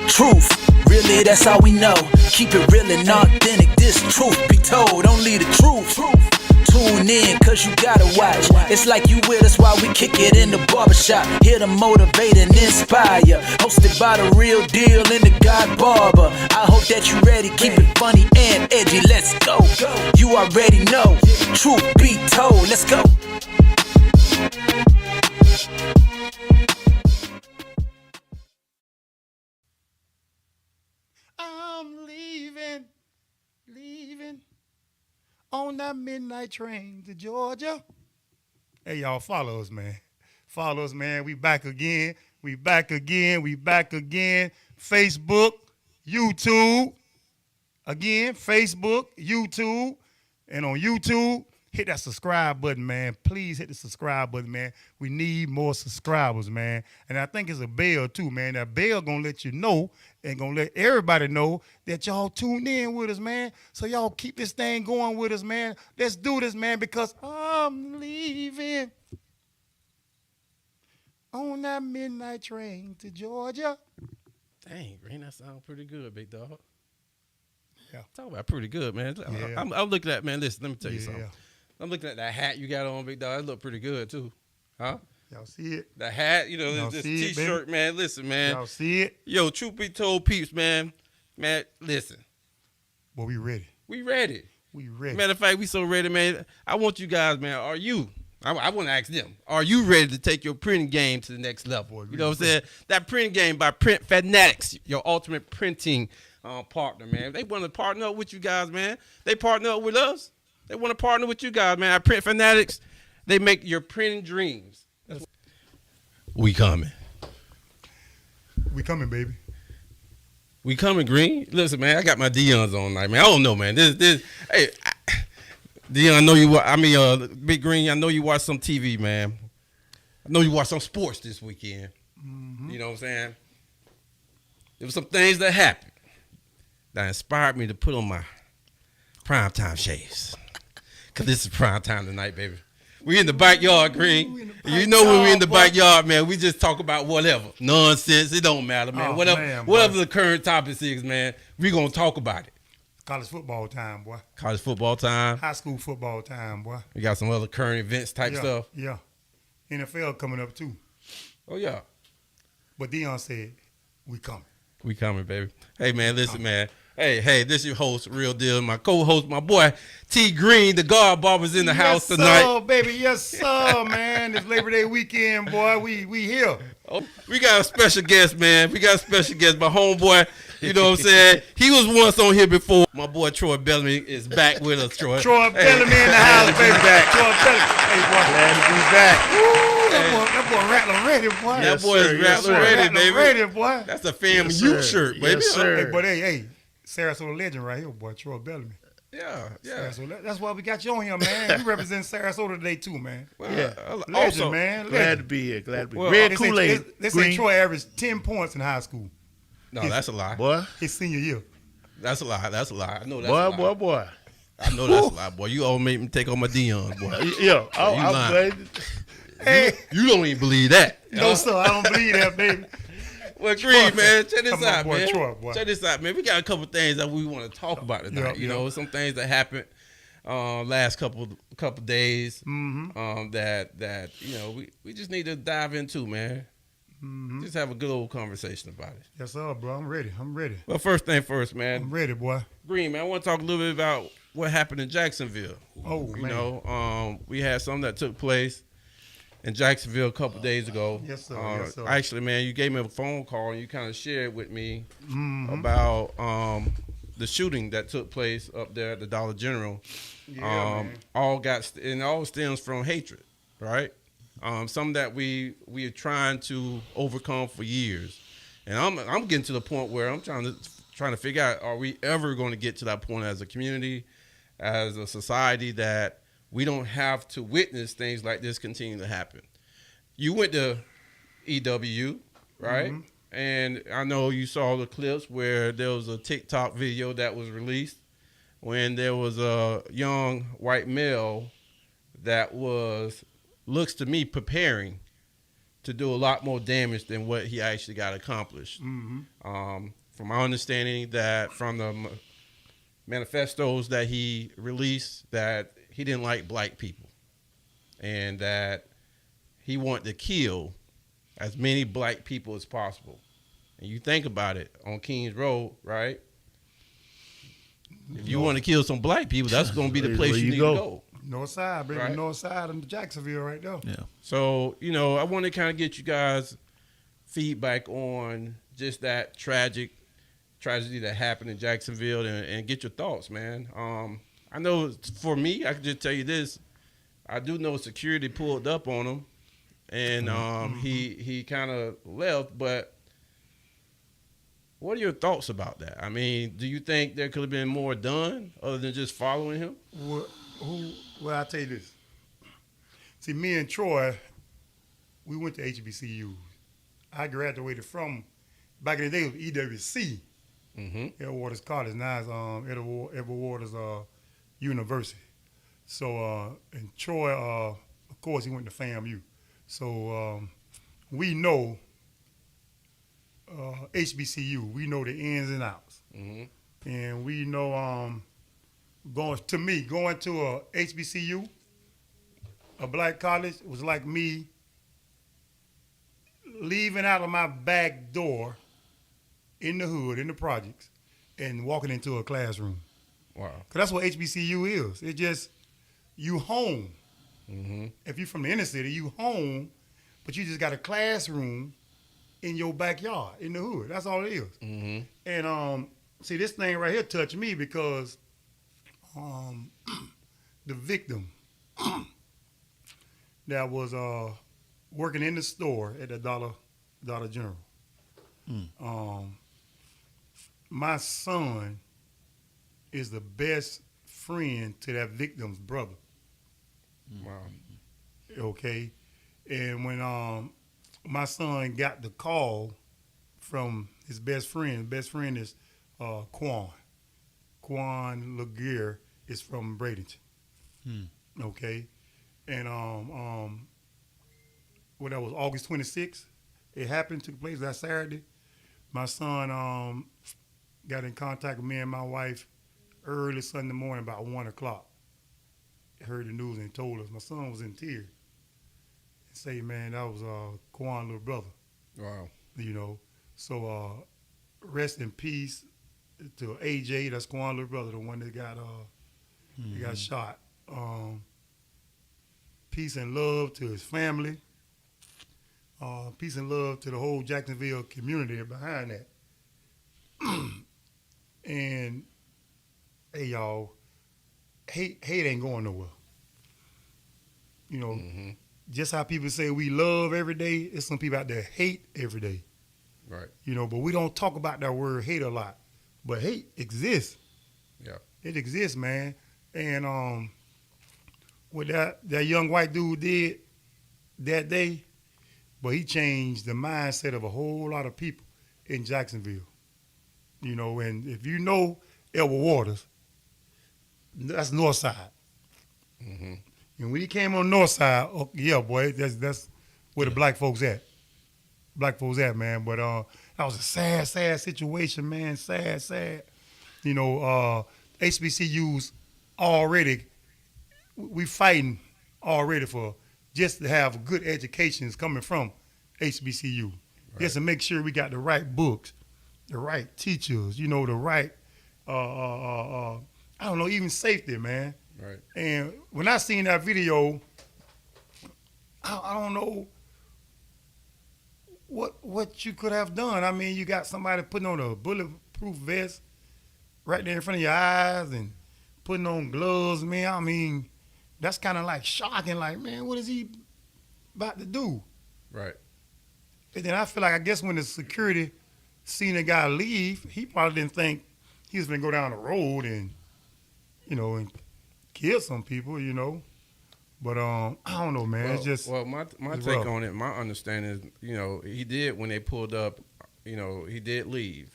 Truth, really that's all we know. Keep it real and authentic, this truth be told. Only the truth. Tune in, cause you gotta watch. It's like you with us while we kick it in the barbershop. Here to motivate and inspire. Hosted by the real deal and the God Barber. I hope that you ready, keep it funny and edgy. Let's go. You already know. Truth be told, let's go. I'm leaving on that midnight train to Georgia. Hey, y'all, follow us, man. Follow us, man. We back again. Facebook, YouTube. Again, Facebook, YouTube. And on YouTube, hit that subscribe button, man. Please hit the subscribe button, man. We need more subscribers, man. And I think it's a bell, too, man. That bell going to let you know and going to let everybody know that y'all tuned in with us, man. So y'all keep this thing going with us, man. Let's do this, man, because I'm leaving on that midnight train to Georgia. Dang, Green, that sounds pretty good, big dog. Yeah. Talk about pretty good, man. Yeah. I'm looking at, man, listen, let me tell you something. I'm looking at that hat you got on, big dog. It look pretty good, too. Huh? Y'all see it? The hat, you know, this T-shirt, baby? Man. Listen, man. Y'all see it? Yo, truth be told, peeps, man. Man, listen. Well, we ready. We ready. We ready. Matter of fact, we so ready, man. I want you guys, man, are you? I want to ask them, are you ready to take your printing game to the next level? You know what I'm saying? That printing game by Print Fanatics, your ultimate printing partner, man. They want to partner up with you guys, man. They partner up with us. They want to partner with you guys, man. At Print Fanatics, they make your printing dreams. We coming. We coming, baby. We coming, Green. Listen, man, I got my Dion's on tonight, man. I don't know, man. Hey, Dion, I know you. Big Green, I know you watch some TV, man. I know you watch some sports this weekend. Mm-hmm. You know what I'm saying? There was some things that happened that inspired me to put on my primetime shades. Because this is prime time tonight, baby. We in the backyard, Green. You know when we in the backyard, man, we just talk about whatever. Nonsense. It don't matter, man. Whatever the current topic is, man, we going to talk about it. College football time, boy. College football time. High school football time, boy. We got some other current events type stuff. Yeah. NFL coming up, too. Oh, yeah. But Dion said, we coming. We coming, baby. Hey, man, listen, man. Hey, this is your host, Real Deal. My co-host, my boy, T Green, the God Barber's in the house tonight. Yes, sir, baby. Yes, sir, man. It's Labor Day weekend, boy. We here. Oh, we got a special guest, man. We got a special guest, my homeboy. You know what I'm saying? He was once on here before. My boy, Troy Bellamy, is back with us, Troy. Troy Bellamy in the house, baby. Back. Troy Bellamy. Hey, boy. Glad to be back. That boy rattling ready, boy. That boy is rattling ready, baby. Ready, boy. That's a family U shirt, baby. Yes, sir. Hey, but hey, Sarasota legend right here, boy. Troy Bellamy. Yeah. Sarasota. That's why we got you on here, man. You represent Sarasota today, too, man. Well, legend, also, man. Glad to be here. Glad to be here. Well, Red Kool-Aid. They say Troy averaged 10 points in high school. No, that's a lie. Boy. His senior year. That's a lie. I know that's a lie. Boy. I know that's a lie, boy. You all made me take on my Dion, boy. Yeah. I'm glad. Hey. You don't even believe that. No, sir. I don't believe that, baby. Well, Green, man, check this out, boy, man. Troy, boy. Check this out, man. We got a couple things that we want to talk about tonight. You know, some things that happened last couple days. Mm-hmm. That you know we just need to dive into, man. Mm-hmm. Just have a good old conversation about it. Yes, sir, bro. I'm ready. Well, first thing first, man. I'm ready, boy. Green, man, I want to talk a little bit about what happened in Jacksonville. Oh, you man. know, we had something that took place in Jacksonville a couple days ago. Yes, sir. Yes, sir. Actually, man, you gave me a phone call and you kind of shared with me about the shooting that took place up there at the Dollar General. Yeah, man. All stems from hatred, right? Something that we are trying to overcome for years, and I'm getting to the point where I'm trying to figure out, are we ever going to get to that point as a community, as a society, that we don't have to witness things like this continue to happen? You went to EW, right? Mm-hmm. And I know you saw the clips where there was a TikTok video that was released when there was a young white male that looks to me preparing to do a lot more damage than what he actually got accomplished. From my understanding, that from the manifestos that he released, that he didn't like black people, and that he wanted to kill as many black people as possible. And you think about it, on Kings Road, right? If you want to kill some black people, that's going to be the place you need to go. North side, baby. Right. North side of Jacksonville right there. Yeah. So, I want to kind of get you guys feedback on just that tragedy that happened in Jacksonville, and get your thoughts, man. I know for me, I can just tell you this. I do know security pulled up on him, and he kind of left, but what are your thoughts about that? I mean, do you think there could have been more done other than just following him? Well, I'll tell you this. See, me and Troy, we went to HBCU. I graduated from, back in the day, it was EWC, Edward Waters College. Now it's Edward Waters University. So, and Troy, of course, he went to FAMU. So we know HBCU. We know the ins and outs. And we know going to a HBCU, a black college, was like me leaving out of my back door in the hood, in the projects, and walking into a classroom. Wow. Because that's what HBCU is. It's just, you home. If you're from the inner city, you home, but you just got a classroom in your backyard, in the hood. That's all it is. And see, this thing right here touched me because the victim that was working in the store at the Dollar General. My son is the best friend to that victim's brother. Wow. Okay, and when my son got the call from his best friend is Quan Laguerre is from Bradenton. Okay, and when that was August 26th, it happened, took place that Saturday. My son got in contact with me and my wife early Sunday morning about 1 o'clock. Heard the news and told us. My son was in tears. And say, man, that was Quan's little brother. Wow. So rest in peace to AJ. That's Quan's little brother, the one that got shot. Peace and love to his family. Peace and love to the whole Jacksonville community behind that. And hey, y'all, hate ain't going nowhere. Just how people say we love every day, there's some people out there hate every day. Right. But we don't talk about that word hate a lot. But hate exists. Yeah. It exists, man. And what that young white dude did that day, but he changed the mindset of a whole lot of people in Jacksonville. And if you know Edward Waters, that's North Side. And when he came on North Side, yeah, boy, that's where the black folks at. Black folks at, man. But that was a sad situation, man. Sad. HBCUs already, we fighting already for just to have good educations coming from HBCU. Right. Just to make sure we got the right books, the right teachers, the right, I don't know, even safety, man. Right. And when I seen that video, I don't know what you could have done. I mean, you got somebody putting on a bulletproof vest right there in front of your eyes and putting on gloves, man. I mean, that's kind of like shocking. Like, man, what is he about to do? Right. And then I feel like, I guess when the security seen the guy leave, he probably didn't think he was going to go down the road and, and kill some people, But I don't know, man. It's just my take rough on it. My understanding is, he did when they pulled up. He did leave,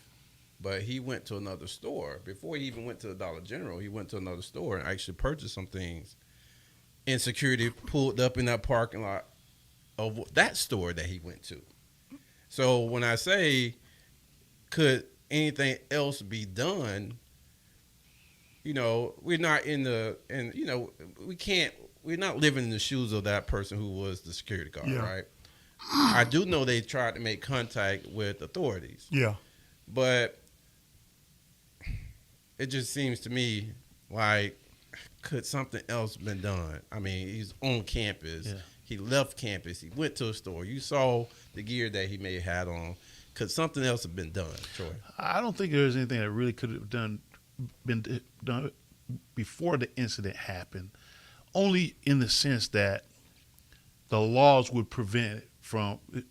but he went to another store before he even went to the Dollar General. He went to another store and actually purchased some things. And security pulled up in that parking lot of that store that he went to. So when I say, could anything else be done? We're not we're not living in the shoes of that person who was the security guard, Yeah. right? I do know they tried to make contact with authorities. Yeah. But it just seems to me like, could something else been done? I mean, he's on campus. Yeah. He left campus. He went to a store. You saw the gear that he may have had on. Could something else have been done, Troy? I don't think there's anything that really could have been done before the incident happened, only in the sense that the laws would prevent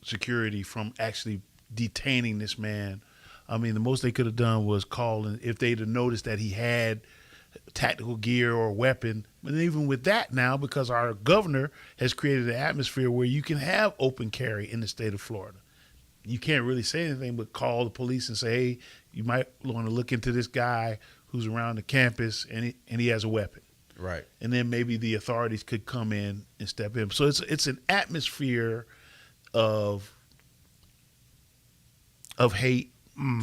security from actually detaining this man. I mean, the most they could have done was call, and if they'd have noticed that he had tactical gear or weapon. But even with that now, because our governor has created an atmosphere where you can have open carry in the state of Florida, you can't really say anything but call the police and say, hey, you might want to look into this guy who's around the campus and he has a weapon. Right. And then maybe the authorities could come in and step in. So it's an atmosphere of hate,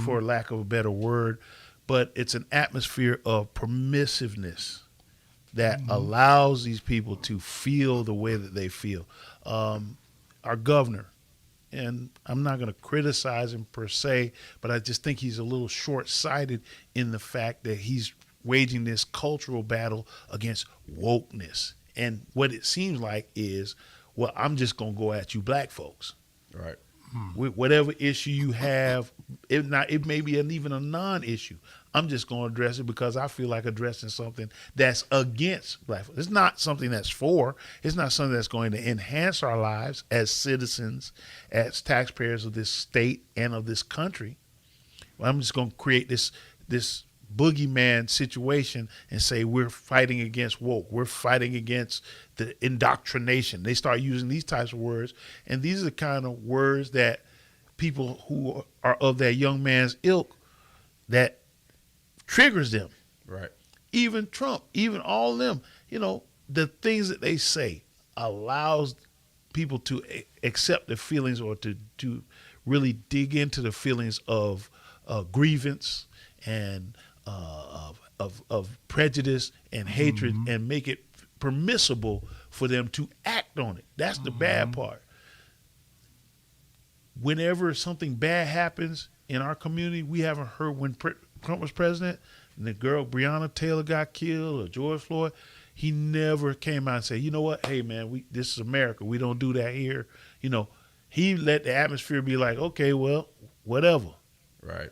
for lack of a better word, but it's an atmosphere of permissiveness that allows these people to feel the way that they feel. Our governor, and I'm not going to criticize him per se, but I just think he's a little short-sighted in the fact that he's waging this cultural battle against wokeness. And what it seems like is, well, I'm just going to go at you black folks. Right. With whatever issue you have, it may be even a non-issue. I'm just going to address it because I feel like addressing something that's against black folks. It's not something that's for. It's not something that's going to enhance our lives as citizens, as taxpayers of this state and of this country. I'm just going to create this boogeyman situation and say we're fighting against woke. We're fighting against the indoctrination. They start using these types of words, and these are the kind of words that people who are of that young man's ilk, that triggers them. Right. Even Trump, even all of them, the things that they say allows people to accept the feelings or to really dig into the feelings of grievance and of prejudice and hatred and make it permissible for them to act on it. That's the bad part. Whenever something bad happens in our community, we haven't heard when Trump was president and the girl Breonna Taylor got killed or George Floyd, he never came out and said, you know what, hey man, this is America. We don't do that here. He let the atmosphere be like, okay, well, whatever. Right.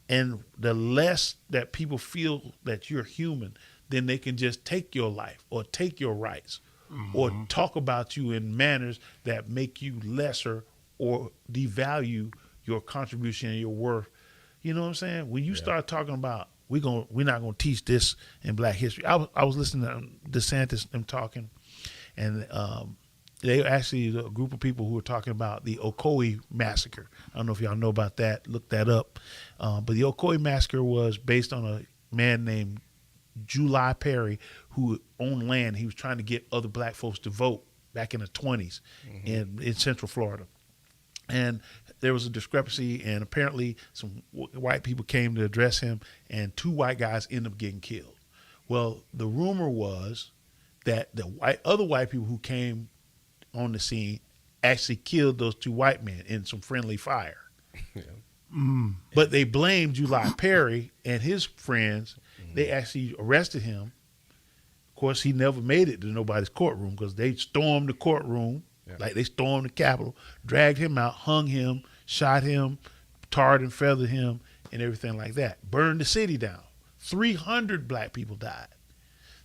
And the less that people feel that you're human, then they can just take your life or take your rights or talk about you in manners that make you lesser or devalue your contribution and your worth. You know what I'm saying? When you start talking about we're not gonna teach this in Black history. I was listening to DeSantis them talking, and they actually a group of people who were talking about the Ocoee massacre. I don't know if y'all know about that. Look that up. But the Ocoee massacre was based on a man named July Perry who owned land. He was trying to get other black folks to vote back in the 20s in Central Florida. And there was a discrepancy, and apparently some white people came to address him, and 2 white guys ended up getting killed. Well, the rumor was that the other white people who came on the scene actually killed those 2 white men in some friendly fire. Yeah. But they blamed July Perry and his friends. They actually arrested him. Of course, he never made it to nobody's courtroom because they stormed the courtroom, like they stormed the Capitol, dragged him out, hung him, shot him, tarred and feathered him, and everything like that. Burned the city down. 300 black people died.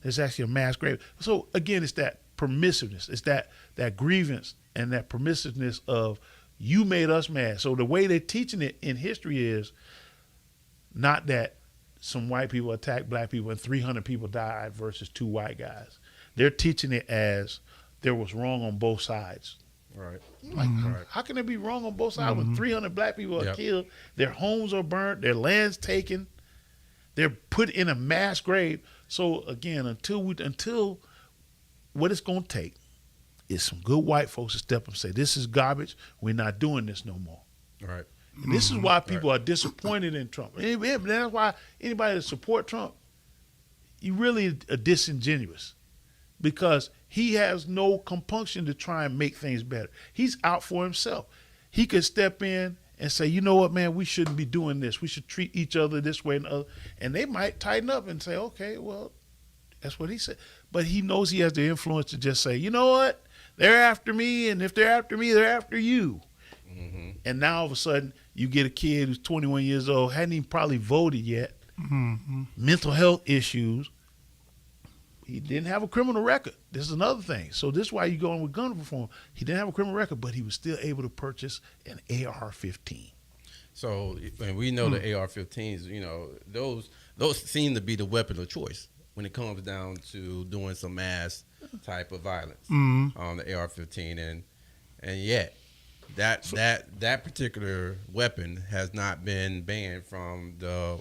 There's actually a mass grave. So again, it's that permissiveness. It's that grievance and that permissiveness of you made us mad. So the way they're teaching it in history is not that some white people attacked black people and 300 people died versus 2 white guys. They're teaching it as there was wrong on both sides. Right. Like, how can it be wrong on both sides when 300 black people are killed, their homes are burnt, their lands taken, they're put in a mass grave? So again, until what it's going to take is some good white folks to step up and say, this is garbage. We're not doing this no more. Right. And this is why people are disappointed in Trump. And that's why anybody that support Trump, you really are disingenuous, because he has no compunction to try and make things better. He's out for himself. He could step in and say, you know what, man, we shouldn't be doing this. We should treat each other this way and other. And they might tighten up and say, okay, well, that's what he said. But he knows he has the influence to just say, you know what, they're after me, and if they're after me, they're after you. Mm-hmm. And now all of a sudden, you get a kid who's 21 years old, hadn't even probably voted yet, mental health issues. He didn't have a criminal record. This is another thing. So this is why you going with gun reform. He didn't have a criminal record, but he was still able to purchase an AR-15. So, and we know the AR-15s, you know, those seem to be the weapon of choice when it comes down to doing some mass type of violence on the AR-15, and yet that particular weapon has not been banned from the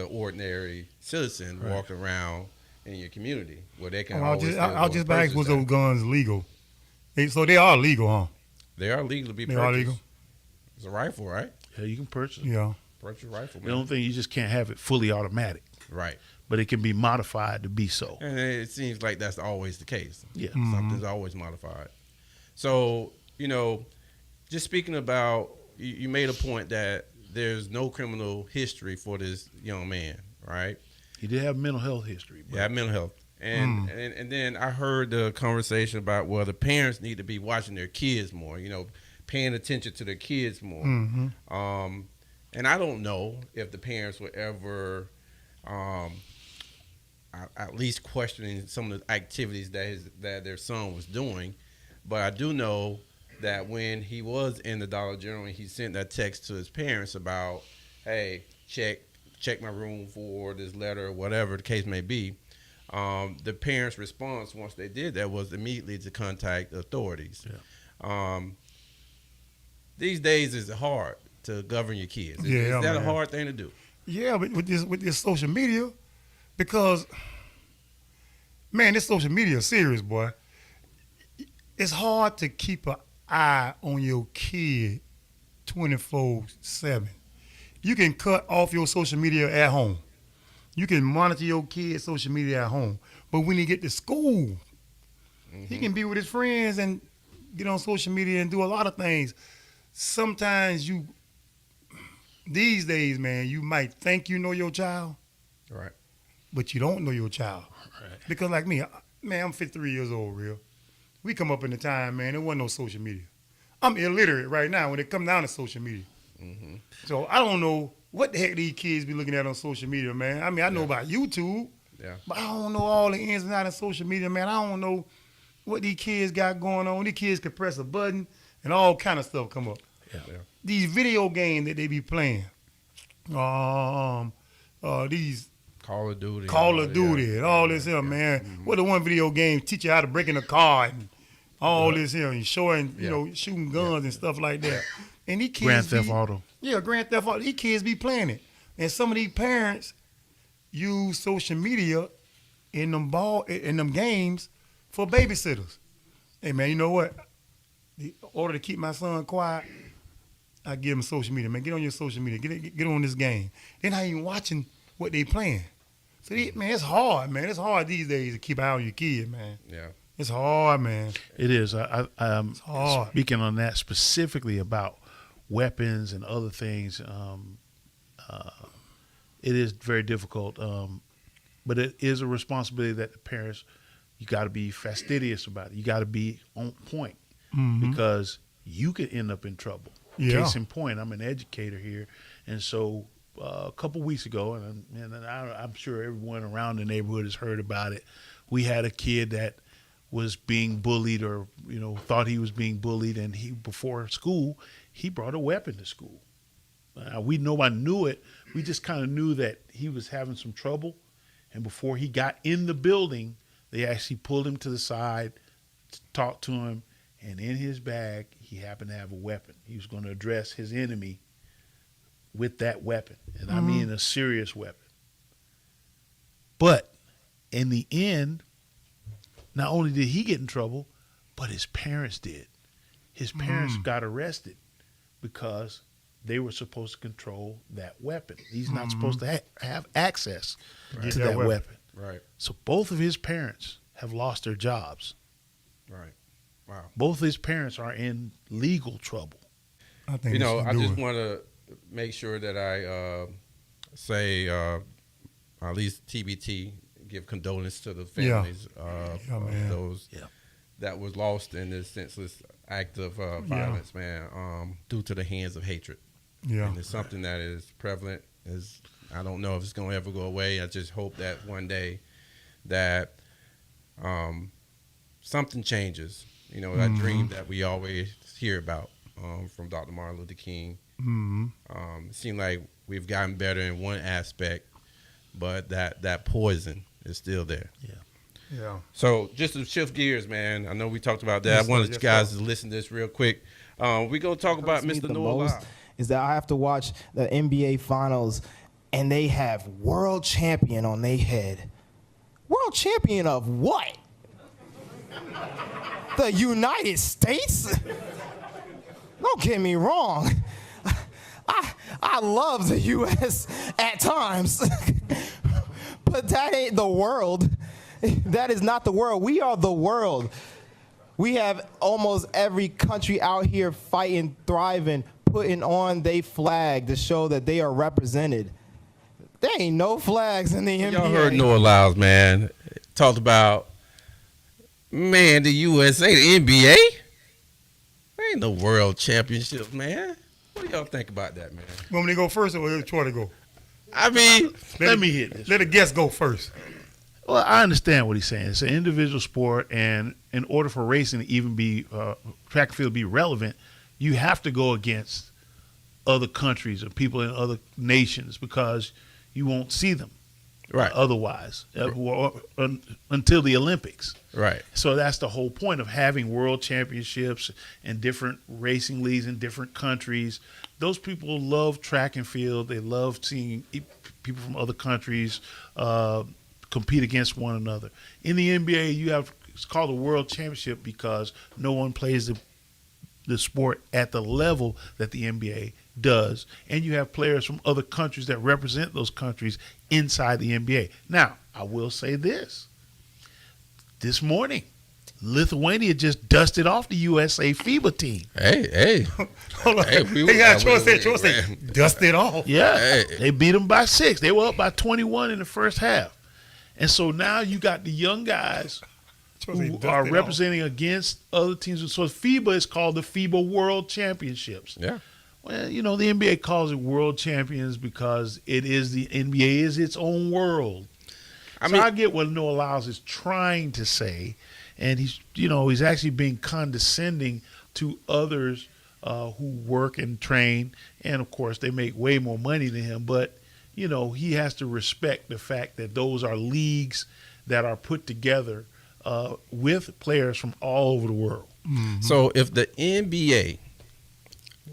ordinary citizen walking around in your community where they can. I'll just ask, was those guns legal? So they are legal, huh? They are legal to be They purchased. are legal. It's a rifle, right? Yeah, you can purchase it. Yeah. Purchase a rifle. The only thing, you just can't have it fully automatic. Right. But it can be modified to be so. And it seems like that's always the case. Yeah. Something's always modified. So, you know, just speaking about, you made a point that there's no criminal history for this young man, right? He did have mental health history. But Yeah, mental health. And then I heard the conversation about, well, the parents need to be watching their kids more, you know, paying attention to their kids more. And I don't know if the parents were ever at least questioning some of the activities that their son was doing. But I do know that when he was in the Dollar General and he sent that text to his parents about, hey, check my room for this letter or whatever the case may be, the parents' response once they did that was immediately to contact the authorities. Yeah. These days it's hard to govern your kids. Is that a hard thing to do? Yeah, but with this social media, because man, this social media is serious, boy. It's hard to keep an eye on your kid 24/7. You can cut off your social media at home. You can monitor your kid's social media at home. But when he get to school, he can be with his friends and get on social media and do a lot of things. Sometimes these days, man, you might think you know your child, Right. but you don't know your child. Right. Because like me, man, I'm 53 years old, real. We come up in the time, man, there wasn't no social media. I'm illiterate right now when it comes down to social media. So I don't know what the heck these kids be looking at on social media, man. I mean, I know about YouTube, but I don't know all the ins and outs of social media, man. I don't know what these kids got going on. These kids could press a button and all kind of stuff come up. Yeah. These video games that they be playing, these Call of Duty. and all this here, man. What the one video game teach you how to break in a car and all this here, and showing, you know, shooting guns and stuff like that. And these kids Grand Theft Auto. Yeah, Grand Theft Auto. These kids be playing it. And some of these parents use social media in them games for babysitters. Hey man, you know what? In order to keep my son quiet, I give him social media. Man, get on your social media. Get on this game. They're not even watching what they playing. So man, it's hard, man. It's hard these days to keep an eye on your kid, man. Yeah. It's hard, man. It is. I'm hard. Speaking on that specifically about weapons and other things, it is very difficult. But it is a responsibility that the parents, you got to be fastidious about it. You got to be on point because you could end up in trouble. Yeah. Case in point, I'm an educator here, and so a couple weeks ago, and I'm sure everyone around the neighborhood has heard about it. We had a kid that was being bullied, or thought he was being bullied, and before school he brought a weapon to school. Nobody knew it. We just kind of knew that he was having some trouble, and before he got in the building, they actually pulled him to the side, talked to him, and in his bag he happened to have a weapon. He was going to address his enemy with that weapon, and I mean a serious weapon. But in the end, not only did he get in trouble, but his parents did. His parents got arrested because they were supposed to control that weapon. He's not supposed to have access to that weapon. Right. So both of his parents have lost their jobs. Right. Wow. Both of his parents are in legal trouble. I think You know, I just it. want to make sure that I say at least TBT, give condolence to the families of man. those that was lost in this senseless act of violence, man, due to the hands of hatred. Yeah. And it's something that is prevalent. I don't know if it's going to ever go away. I just hope that one day that something changes. You know, that dream that we always hear about from Dr. Martin Luther King. It seemed like we've gotten better in one aspect, but that poison is still there. Yeah. So just to shift gears, man, I know we talked about that. Yes, I wanted sir. you guys to listen to this real quick. We're going to talk about Me Mr. the Noah most Lyles. is that I have to watch the NBA Finals, and they have world champion on their head. World champion of what? The United States? Don't get me wrong. I love the U.S. at times, but that ain't the world. That is not the world. We are the world. We have almost every country out here fighting, thriving, putting on their flag to show that they are represented. There ain't no flags in the NBA. Y'all heard Noah Lyles, man. Talked about, man, the USA, the NBA. There ain't no world championship, man. What do y'all think about that, man? Want me to go first or will Troy to go? I mean, Let me hit this. Let the guest go first. Well, I understand what he's saying. It's an individual sport, and in order for racing to even be track and field to be relevant, you have to go against other countries or people in other nations because you won't see them otherwise until the Olympics. right. So that's the whole point of having world championships and different racing leagues in different countries. Those people love track and field. They love seeing people from other countries compete against one another. In the NBA, you have it's called a world championship because no one plays the sport at the level that the NBA does, and you have players from other countries that represent those countries inside the NBA. Now, I will say this. This morning, Lithuania just dusted off the USA FIBA team. Hey. Hold on. Hey, They got Troy say, dust it off. Yeah, Hey. they beat them by 6. They were up by 21 in the first half. And so now you got the young guys Troy say, who dust are it representing against other teams. So FIBA is called the FIBA World Championships. Yeah. Well, you know, the NBA calls it world champions because it is the NBA is its own world. I get what Noah Lyles is trying to say, and he's actually being condescending to others who work and train, and of course they make way more money than him. But you know, he has to respect the fact that those are leagues that are put together with players from all over the world. So if the NBA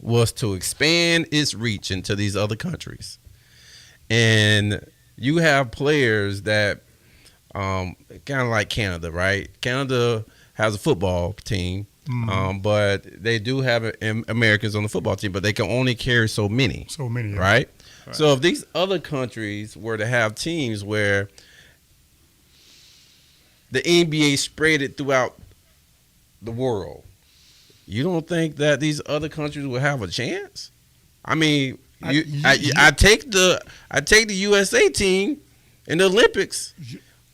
was to expand its reach into these other countries, and you have players that kind of like Canada, right? Canada has a football team, but they do have Americans on the football team, but they can only carry so many. So many. Yeah. Right? So if these other countries were to have teams where the NBA spread it throughout the world, you don't think that these other countries will have a chance? I mean, I take the USA team in the Olympics.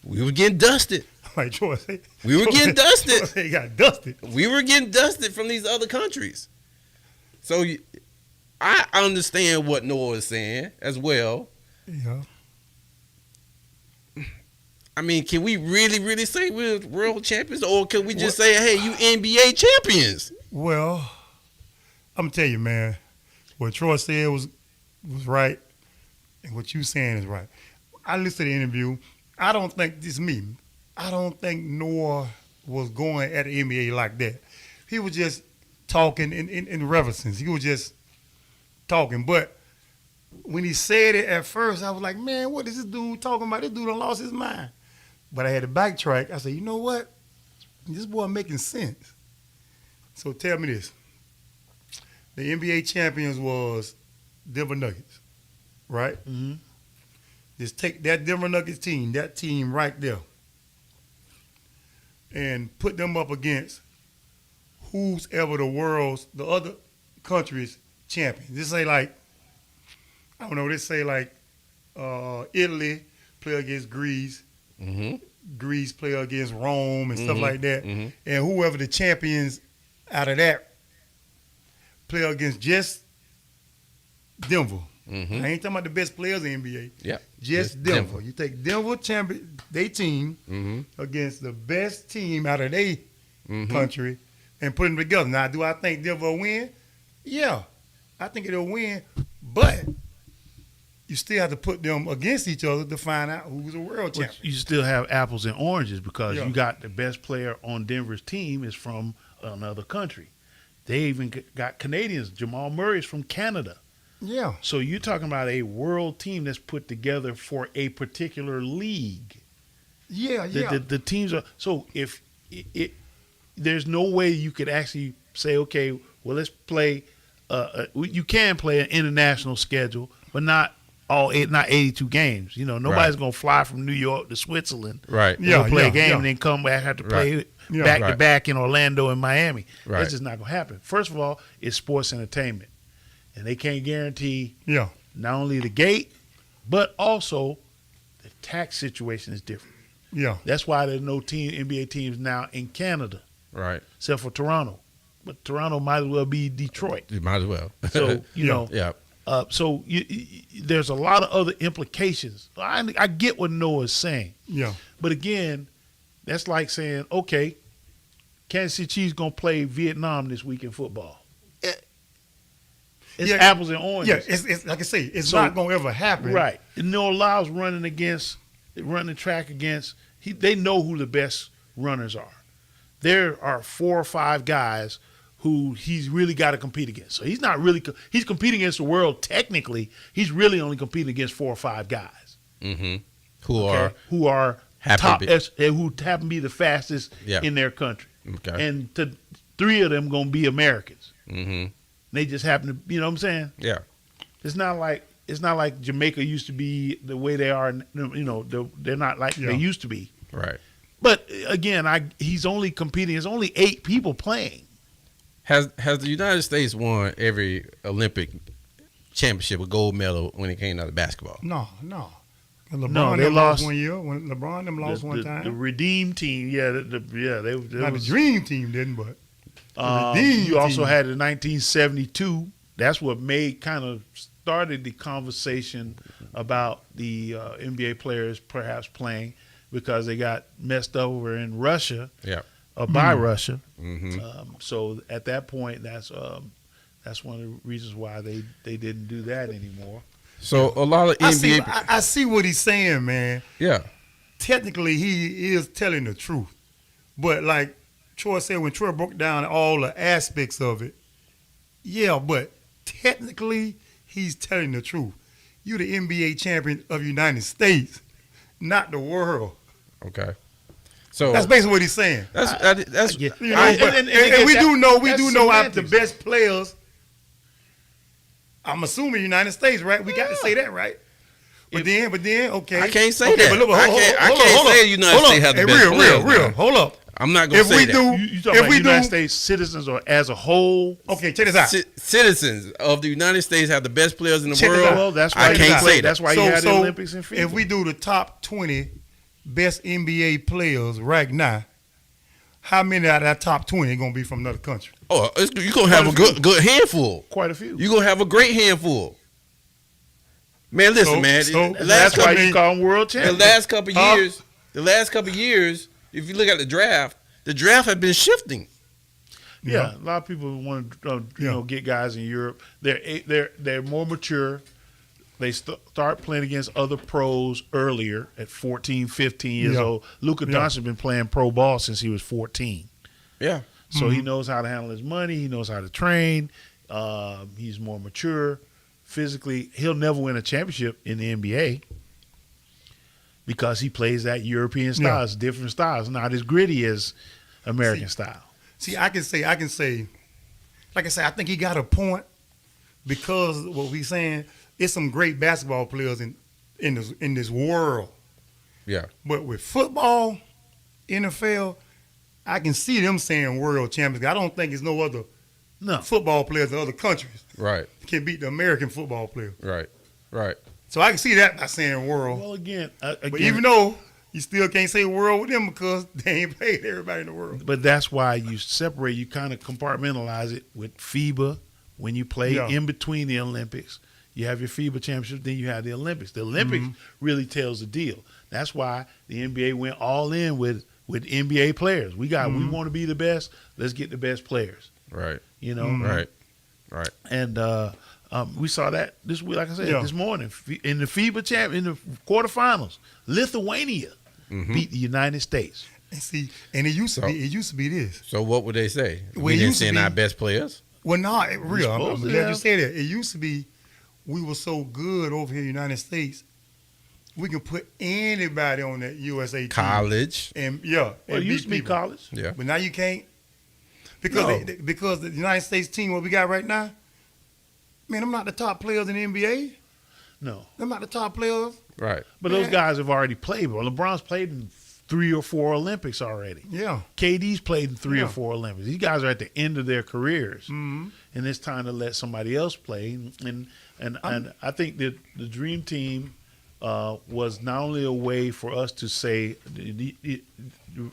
We were getting dusted. Like Troy say, We were getting dusted. Troy say he got dusted. We were getting dusted from these other countries. So I understand what Noah is saying as well. Yeah. I mean, can we really, really say we're world champions, or can we just say, hey, you NBA champions? Well, I'm gonna tell you, man. What Troy said was right, and what you saying is right. I listened to the interview. I don't think this is me. I don't think Noah was going at the NBA like that. He was just talking in reverence. He was just talking. But when he said it at first, I was like, man, what is this dude talking about? This dude done lost his mind. But I had to backtrack. I said, you know what? This boy making sense. So tell me this. The NBA champions was Denver Nuggets, right? Mm-hmm. Just take that Denver Nuggets team, that team right there, and put them up against who's ever the other country's champions. This say like, I don't know, this say like Italy play against Greece, Mm-hmm. Greece play against Rome and stuff Mhm. like that. Mhm. And whoever the champions out of that play against just Denver. Mhm. I ain't talking about the best players in the NBA. Yeah. Just Denver. You take Denver champion, they team Mm-hmm. against the best team out of their Mm-hmm. country and put them together. Now, do I think Denver will win? Yeah, I think it'll win, but you still have to put them against each other to find out who's a world But champion. you still have apples and oranges because Yeah. you got the best player on Denver's team is from another country. They even got Canadians. Jamal Murray is from Canada. Yeah, So you're talking about a world team that's put together for a particular league. yeah, The, yeah. the teams are so if it there's no way you could actually say, okay, well let's play. You can play an international schedule, but not 82 games. You know, nobody's Right. gonna fly from New York to Switzerland. Right. Yeah. to play a game and then come back have to play Yeah. back to Right. back in Orlando and Miami. Right. That's just not gonna happen. First of all, it's sports entertainment, and they can't guarantee yeah. not only the gate, but also the tax situation is different. Yeah. That's why there's no NBA teams now in Canada, Right. except for Toronto. But Toronto might as well be Detroit. You might as well. So you Yeah. know, yeah. so there's a lot of other implications. I get what Noah's saying, Yeah. but again, that's like saying, okay, Kansas City Chiefs gonna play Vietnam this week in football. It's Yeah. apples and oranges. Yeah, it's like I say, it's So- not gonna ever happen. Right. And Noah Lyles running the track against, they know who the best runners are. There are 4 or 5 guys who he's really got to compete against. So he's not really, he's competing against the world technically. He's really only competing against 4 or 5 guys. Mm-hmm. Who Okay? are Who are happen top, to who happen to be the fastest Yeah. in their country. okay. And 3 of them going to be Americans. Mm-hmm. They just happen to, you know what I'm saying? Yeah. It's not like Jamaica used to be the way they are. You know, they're not like Yeah. they used to be. Right. But again, he's only competing. There's only 8 people playing. Has the United States won every Olympic championship, a gold medal when it came out of basketball? No. And LeBron No, they them lost- 1 year. When LeBron them lost one time. The Redeem team, they Not the was, dream team didn't, but Redeem you also team. had the 1972. That's what kind of started the conversation about the NBA players perhaps playing because they got messed over in Russia. Yeah. By Russia. Mm-hmm. So at that point, that's one of the reasons why they didn't do that anymore. So a lot of NBA. I see what he's saying, man. Yeah. Technically, he is telling the truth. But like Troy said, when Troy broke down all the aspects of it, yeah, but technically, he's telling the truth. You the NBA champion of the United States, not the world. Okay. So That's basically what he's saying. that's Yeah. You know, and we do know out the semantics. best players. I'm assuming United States, right? We got to say that, right? But then, okay. I can't say Okay, that. but look, I can't say the United States have the Hey, best players real. now. Hold up. I'm not gonna If say we that. do, You talking if about we United do, States citizens or as a whole? okay, check this out. Citizens of the United States have the best players in the Check it world. out. Well, that's why I can't say that. That's why you had the Olympics and FIFA. if we do the top 20 best NBA players right now, how many out of that top 20 are going to be from another country? Oh, you're gonna have a good handful. Quite a few. You're gonna have a great handful. Man, listen, man. That's why you call them world The champions. last couple years, if you look at the draft has been shifting. Yeah, a lot of people want to get guys in Europe. They're more mature. They start playing against other pros earlier at 14, 15 years old. Luka Doncic been playing pro ball since he was 14. Yeah. So he knows how to handle his money. He knows how to train. He's more mature physically. He'll never win a championship in the NBA because he plays that European style. Yeah. It's different styles, not as gritty as American style. See, I can say, like I said, I think he got a point because what we saying, it's some great basketball players in this world. Yeah. But with football, NFL, I can see them saying world champions. I don't think there's no other football players in other countries Right. can beat the American football player. Right. Right. So I can see that by saying world. Well, again, But even though you still can't say world with them because they ain't played everybody in the world. but that's why you separate. You kind of compartmentalize it with FIBA. When you play in between the Olympics, you have your FIBA championship, then you have the Olympics. The Olympics really tells the deal. That's why the NBA went all in with NBA players. We want to be the best. Let's get the best players. Right. You know. Right. Right. And we saw that this week, like I said, this morning in the FIBA in the quarterfinals. Lithuania beat the United States. And see, and it used to be this. So what would they say? Well, We it didn't used to send be- our best players? Well, no, real. I'm supposed to glad you have. said that. It used to be we were so good over here in the United States, we can put anybody on that USA team. College. And Well, and it used to be people. college. Yeah. But now you can't. Because No. because the United States team, what we got right now, man, I'm not the top players in the NBA. No, I'm not the top players. Right. but those guys have already played. Well, LeBron's played in 3 or 4 Olympics already. Yeah. KD's played in 3 or Yeah. 4 Olympics. These guys are at the end of their careers, Mm-hmm. and it's time to let somebody else play. And I think that the Dream Team was not only a way for us to say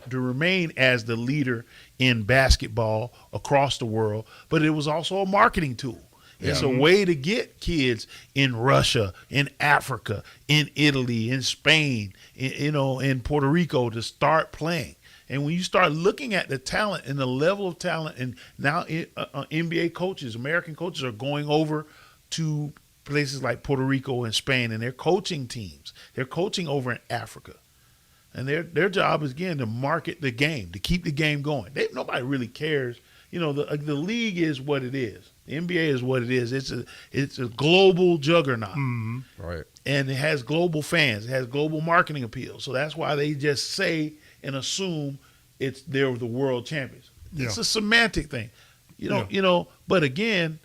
to remain as the leader in basketball across the world, but it was also a marketing tool. It's a way to get kids in Russia, in Africa, in Italy, in Spain, in Puerto Rico to start playing. And when you start looking at the talent and the level of talent, and now NBA coaches, American coaches are going over to places like Puerto Rico and Spain, and they're coaching teams. They're coaching over in Africa. And their job is, again, to market the game, to keep the game going. Nobody really cares. You know, the league is what it is. The NBA is what it is. It's a global juggernaut. Right. And it has global fans. It has global marketing appeal. So that's why they just say and assume they're the world champions. Yeah. It's a semantic thing. But again,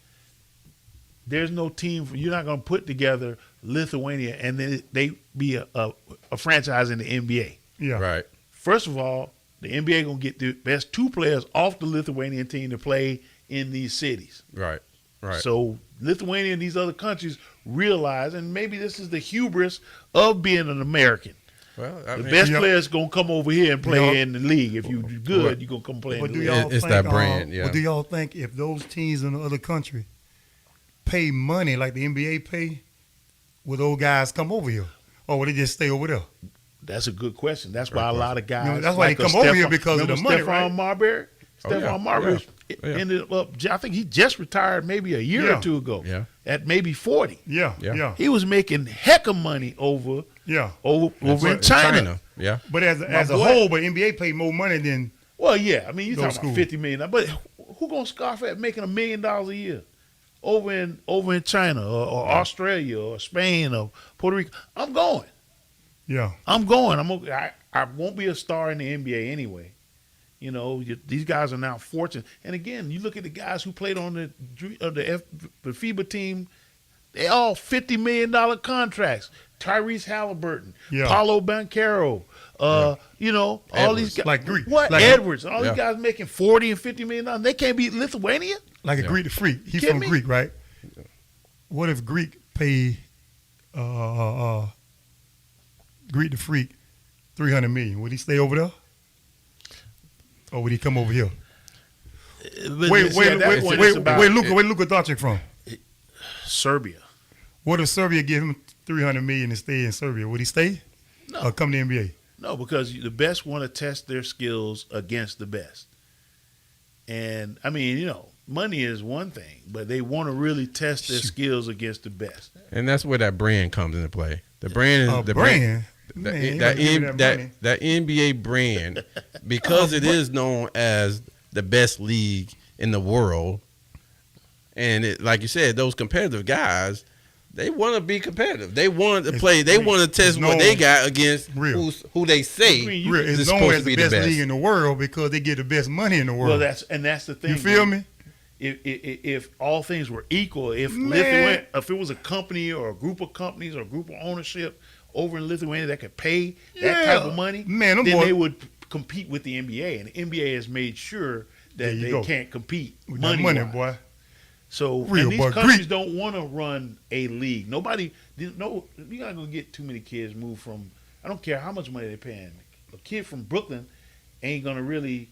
there's no team. You're not going to put together Lithuania and then they be a franchise in the NBA. Yeah. Right. First of all, the NBA going to get the best 2 players off the Lithuanian team to play in these cities. Right. Right. So Lithuania and these other countries realize, and maybe this is the hubris of being an American. Well, The best players going to come over here and play in the league. If you're good, you're going to come play in But the do league. y'all It's think, that brand, yeah. But do y'all think if those teams in the other country pay money like the NBA pay, will those guys come over here? Or will they just stay over there? That's a good question. That's why a lot of guys. That's why they come over here because of the money, right? Marbury? Stephon Marbury ended up, I think he just retired maybe a year or 2 ago. Yeah. At maybe 40. Yeah. He was making heck of money over in China. Yeah. But as a boy- whole, but NBA pay more money than Well, yeah. I mean, you're Those talking about schools. $50 million. But who gonna scoff at making $1 million a year over in China or Australia or Spain or Puerto Rico? I'm going. yeah. I'm going. I won't be a star in the NBA anyway. You know, these guys are now fortunate. And again, you look at the guys who played on the FIBA team. They all $50 million contracts. Tyrese Halliburton, Paulo Banchero, all these guys Like Greek. What Like- Edwards? All these Yeah. guys making $40 and $50 million. They can't beat Lithuania. Like a Greek the Freak. He's Kidding from me? Greek, right? What if Greek pay Greek the Freak $300 million? Would he stay over there? Or would he come over here? Where Luka Doncic from? Serbia. What if Serbia give him $300 million to stay in Serbia? Would he stay? No. Or come to the NBA? No, because the best want to test their skills against the best. And, I mean, money is one thing, but they want to really test their skills against the best. And that's where that brand comes into play. The brand is the brand? That, Man, you that, gotta give me that money. that NBA brand, because it is known as the best league in the world, and like you said, those competitive guys, They want to be competitive. They want to play. They want to test what known- they got against Real. who they say Real. is It's known supposed as to be the the best best. league in the world because they get the best money in the world. Well, that's the thing. you feel me? If all things were equal, if Man. if it was a company or a group of companies or a group of ownership over in Lithuania that could pay that type of money, Man, them then boys- they would compete with the NBA, and the NBA has made sure There that you they go. can't compete With that money, money-wise. boy. So Real, and these boy. countries Greek. don't want to run a league. Nobody, no, you're not gonna get too many kids moved from. I don't care how much money they're paying. A kid from Brooklyn ain't gonna really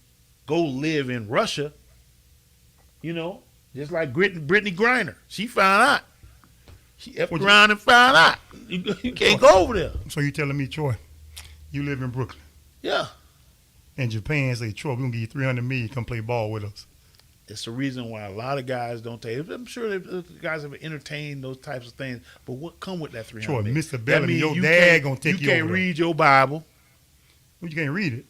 go live in Russia. You know, just like Brittany Griner. She found out. She effed What you- around and found out. You can't go over there. So you telling me, Troy, you live in Brooklyn, Yeah. and Japan say, Troy, we're gonna give you $300 million, come play ball with us. It's the reason why a lot of guys don't take it. I'm sure that guys have entertained those types of things, but what come with that 300 Troy, million? Mr. That Bellamy, means your you dad can't- gonna take you can't over there. read your Bible Well, you can't read it.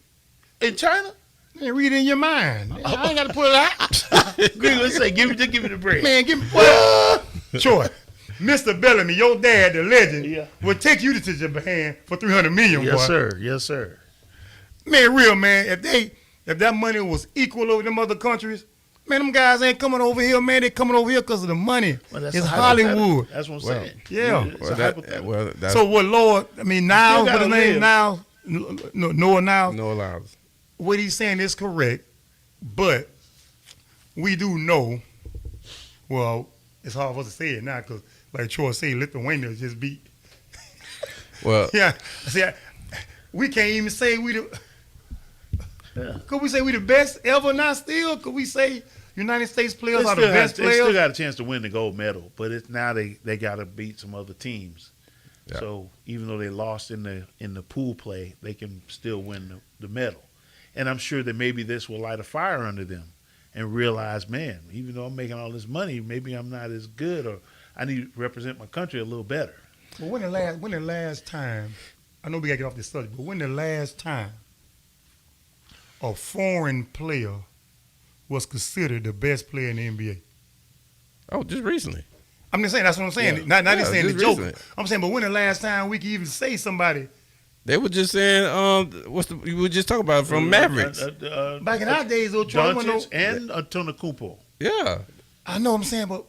in China. Man, read it in your mind. I ain't got to put it out. Greg, let's say, give me the bread. Man, give me what? Troy, Mr. Bellamy, your dad, the legend, Yeah. will take you to Japan for $300 million, boy. Yes, sir. Yes, sir. Man, real man. If that money was equal over them other countries, man, them guys ain't coming over here, man. They coming over here because of the money. Well, that's it's a hypothetical. Hollywood. That's what I'm Well, saying. yeah. It's a hypothetical. that's So what, Lord? I mean, now still what his gotta name live. now? Noah now. no allows. What he's saying is correct, but we do know. Well, it's hard for us to say it now because, like Troy said, Lithuania just beat. Well, Yeah, see, we can't even say we the. Yeah. Could we say we the best ever now? Still, could we say United States players They are the still, best they still players? got a chance to win the gold medal, but it's now they got to beat some other teams. Yeah. So even though they lost in the pool play, they can still win the medal. And I'm sure that maybe this will light a fire under them and realize, man, even though I'm making all this money, maybe I'm not as good, or I need to represent my country a little better. But when the last time? I know we gotta get off this subject, but when the last time a foreign player was considered the best player in the NBA? oh, just recently. I'm just saying. That's what I'm saying. Yeah. Not Yeah, just saying the just joke. recently. I'm saying, but when the last time we could even say somebody They were just saying, we were just talking about it from Mavericks. back in our days, though, Troy, wasn't Doncic no- and Antetokounmpo. Yeah. I know what I'm saying, but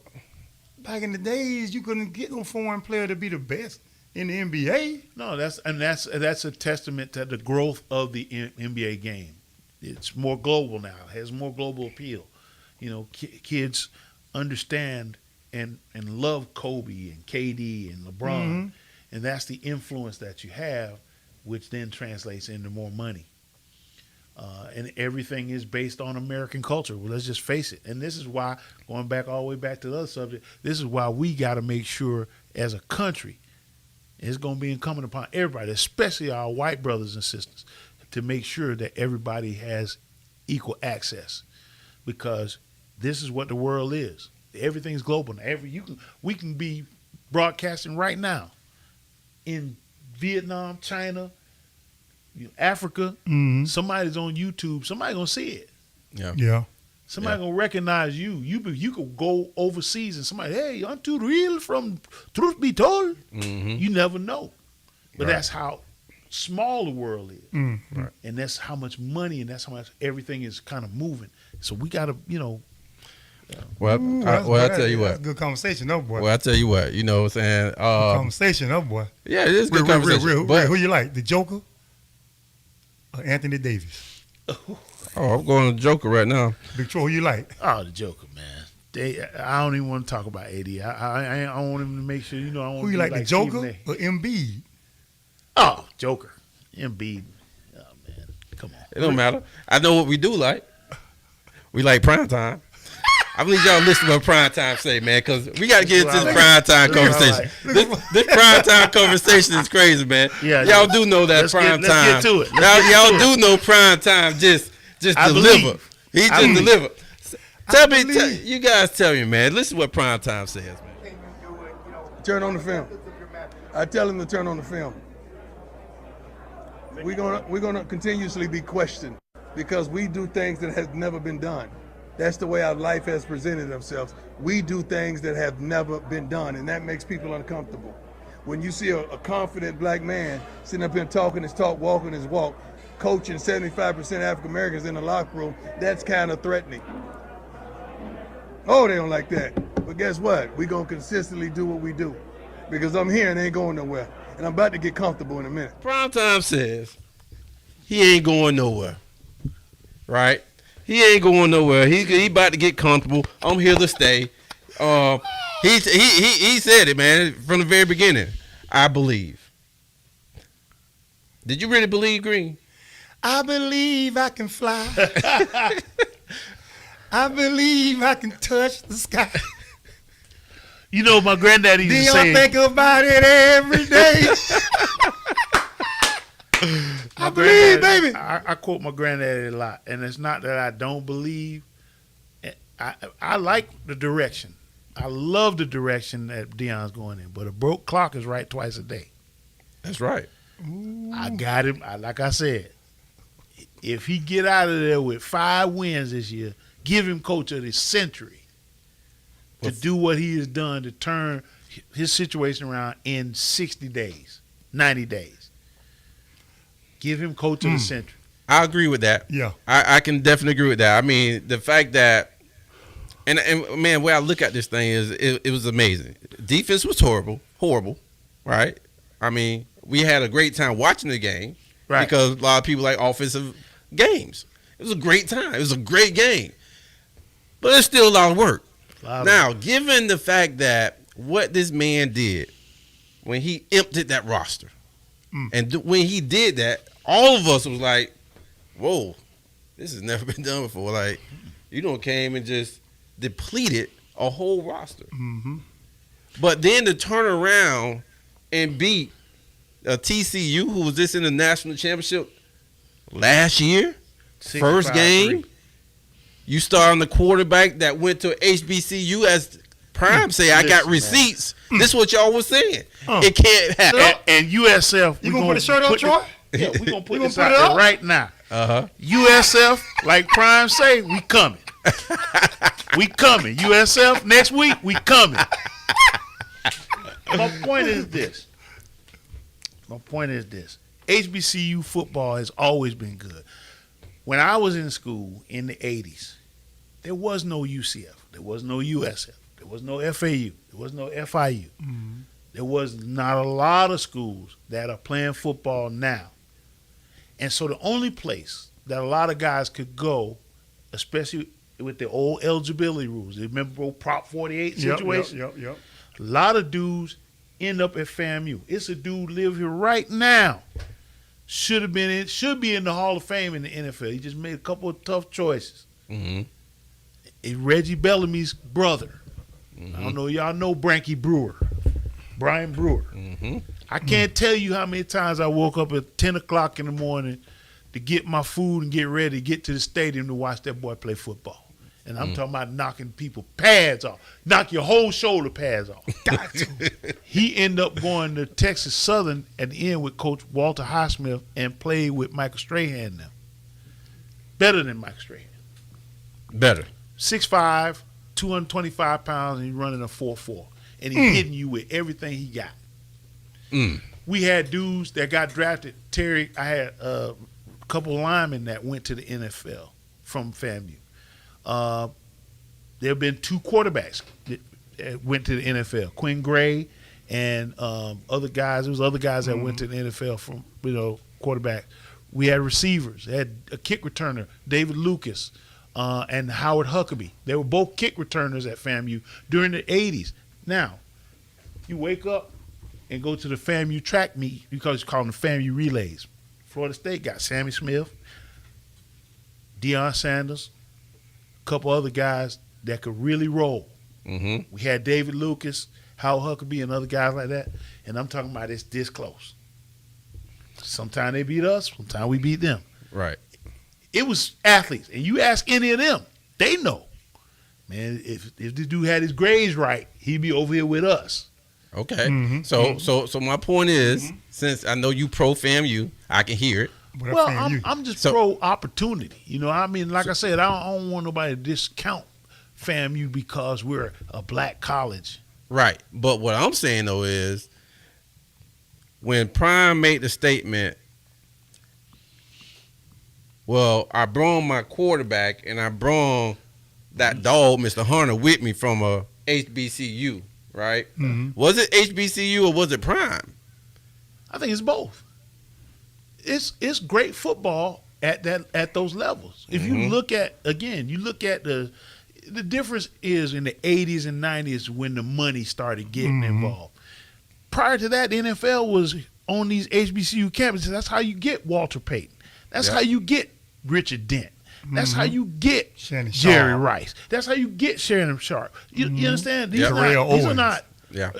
back in the days, you couldn't get no foreign player to be the best in the NBA. No, that's a testament to the growth of the NBA game. It's more global now. It has more global appeal. You know, kids understand and love Kobe and KD and LeBron, and that's the influence that you have, which then translates into more money. And everything is based on American culture. Well, let's just face it. And this is why, going back all the way back to the other subject, this is why we got to make sure as a country, it's going to be incumbent upon everybody, especially our white brothers and sisters, to make sure that everybody has equal access, because this is what the world is. Everything's global now. We can be broadcasting right now in Vietnam, China, Africa. Somebody's on YouTube. Somebody gonna see it. Yeah. Yeah. Somebody gonna recognize you. You could go overseas and somebody, hey, aren't you real from Truth Be Told? You never know. But Right. that's how small the world is. Right. And that's how much money and that's how much everything is kind of moving. So we gotta, Well, I tell you That's what. a good conversation, though, boy. Well, I tell you what. You know what I'm saying? Conversation, though, boy. Yeah, it is good Real, conversation. real. But Who you like, the Joker or Anthony Davis? I'm going to Joker right now. Big Troy, who you like? oh, the Joker, man. I don't even want to talk about AD. I want him to make sure, I want Who you like, the Joker or Embiid? Oh, Joker. Embiid. Oh, man. Come on. It don't matter. I know what we do like. We like prime time. I believe y'all listen to what prime time say, man, because we got to get into the prime time conversation. This prime time conversation is crazy, man. Yeah, y'all yeah. do know that Let's prime get time. to it. Y'all do know prime time just I deliver. believe. He I just believe. deliver. Tell me, believe. you guys tell me, man. Listen to what prime time says, man. Turn on the film. I tell him to turn on the film. We're gonna continuously be questioned because we do things that has never been done. That's the way our life has presented themselves. We do things that have never been done, and that makes people uncomfortable. When you see a confident black man sitting up here talking his talk, walking his walk, coaching 75% African Americans in the locker room, that's kind of threatening. Oh, they don't like that. But guess what? We're going to consistently do what we do because I'm here and ain't going nowhere. And I'm about to get comfortable in a minute. Primetime says he ain't going nowhere, right? He ain't going nowhere. He about to get comfortable. I'm here to stay. He said it, man, from the very beginning. I believe. Did you really believe, Green? I believe I can fly. I believe I can touch the sky. You know, my granddaddy used to say, think about it every day. I believe, baby. I quote my granddaddy a lot, and it's not that I don't believe. I like the direction. I love the direction that Deion's going in, but a broke clock is right twice a day. That's right. I got him. Like I said, if he get out of there with 5 wins this year, give him coach of the century to do what he has done to turn his situation around in 60 days, 90 days. Give him coach of the century. I agree with that. Yeah. I can definitely agree with that. I mean, the fact that, and man, where I look at this thing is it was amazing. Defense was horrible, right? I mean, we had a great time watching the game, Right. because a lot of people like offensive games. It was a great time. It was a great game. But it's still a lot of work. Now, given the fact that what this man did when he emptied that roster, and when he did that, all of us was like, whoa, this has never been done before. Like, you don't came and just depleted a whole roster. Mm-hmm. But then to turn around and beat a TCU who was just in the national championship last year, first game, you start on the quarterback that went to HBCU as Prime say, I got receipts. This is what y'all was saying. It can't happen. And USF, You gonna put a shirt up, Troy? Yeah, we're going to put You this gonna out put it there up? right now. Uh-huh. USF, like Prime say, we coming. We coming. USF, next week, we coming. My point is this. HBCU football has always been good. When I was in school in the 80s, there was no UCF. There was no USF. There was no FAU. There was no FIU. Mm-hmm. There was not a lot of schools that are playing football now. And so the only place that a lot of guys could go, especially with the old eligibility rules, you remember Prop 48 situation? Yep. A lot of dudes end up at FAMU. It's a dude live here right now. Should be in the Hall of Fame in the NFL. He just made a couple of tough choices. Mm-hmm. It's Reggie Bellamy's brother. I don't know, y'all know Brian Brewer. Mm-hmm. I can't tell you how many times I woke up at 10 o'clock in the morning to get my food and get ready to get to the stadium to watch that boy play football. And I'm talking about knocking people pads off. Knock your whole shoulder pads off. He ended up going to Texas Southern at the end with Coach Walter Highsmith and played with Michael Strahan now. Better than Michael Strahan. Better. 6'5", 225 pounds, and he's running a 4.4. And he's hitting you with everything he got. We had dudes that got drafted. Terry, I had a couple of linemen that went to the NFL from FAMU. There have been 2 quarterbacks that went to the NFL. Quinn Gray and other guys. There was other guys that went to the NFL from, quarterback. We had receivers. They had a kick returner, David Lucas, and Howard Huckabee. They were both kick returners at FAMU during the 80s. Now, you wake up and go to the FAMU track meet because you call them the FAMU relays. Florida State got Sammy Smith, Deion Sanders, a couple other guys that could really roll. Mm-hmm. We had David Lucas, Howard Huckabee, and other guys like that. And I'm talking about it's this close. Sometimes they beat us, sometimes we beat them. Right. It was athletes. And you ask any of them, they know. Man, if this dude had his grades right, he'd be over here with us. Okay. So my point is, since I know you pro FAMU, I can hear it. But Well, FAMU. I'm just So- pro opportunity. You know, I mean, like I said, I don't want nobody to discount FAMU because we're a black college. Right. But what I'm saying though is when Prime made the statement, well, I brought my quarterback and I brought that dog, Mr. Hunter, with me from a HBCU, right? Was it HBCU or was it Prime? I think it's both. It's great football at those levels. If you look at the difference is in the 80s and 90s when the money started getting involved. Prior to that, the NFL was on these HBCU campuses. That's how you get Walter Payton. That's how you get Richard Dent. That's how you get Shannon Jerry Sharp. Rice. That's how you get Shannon Sharp. You understand? These, Terrell these are Owens. not. Yeah,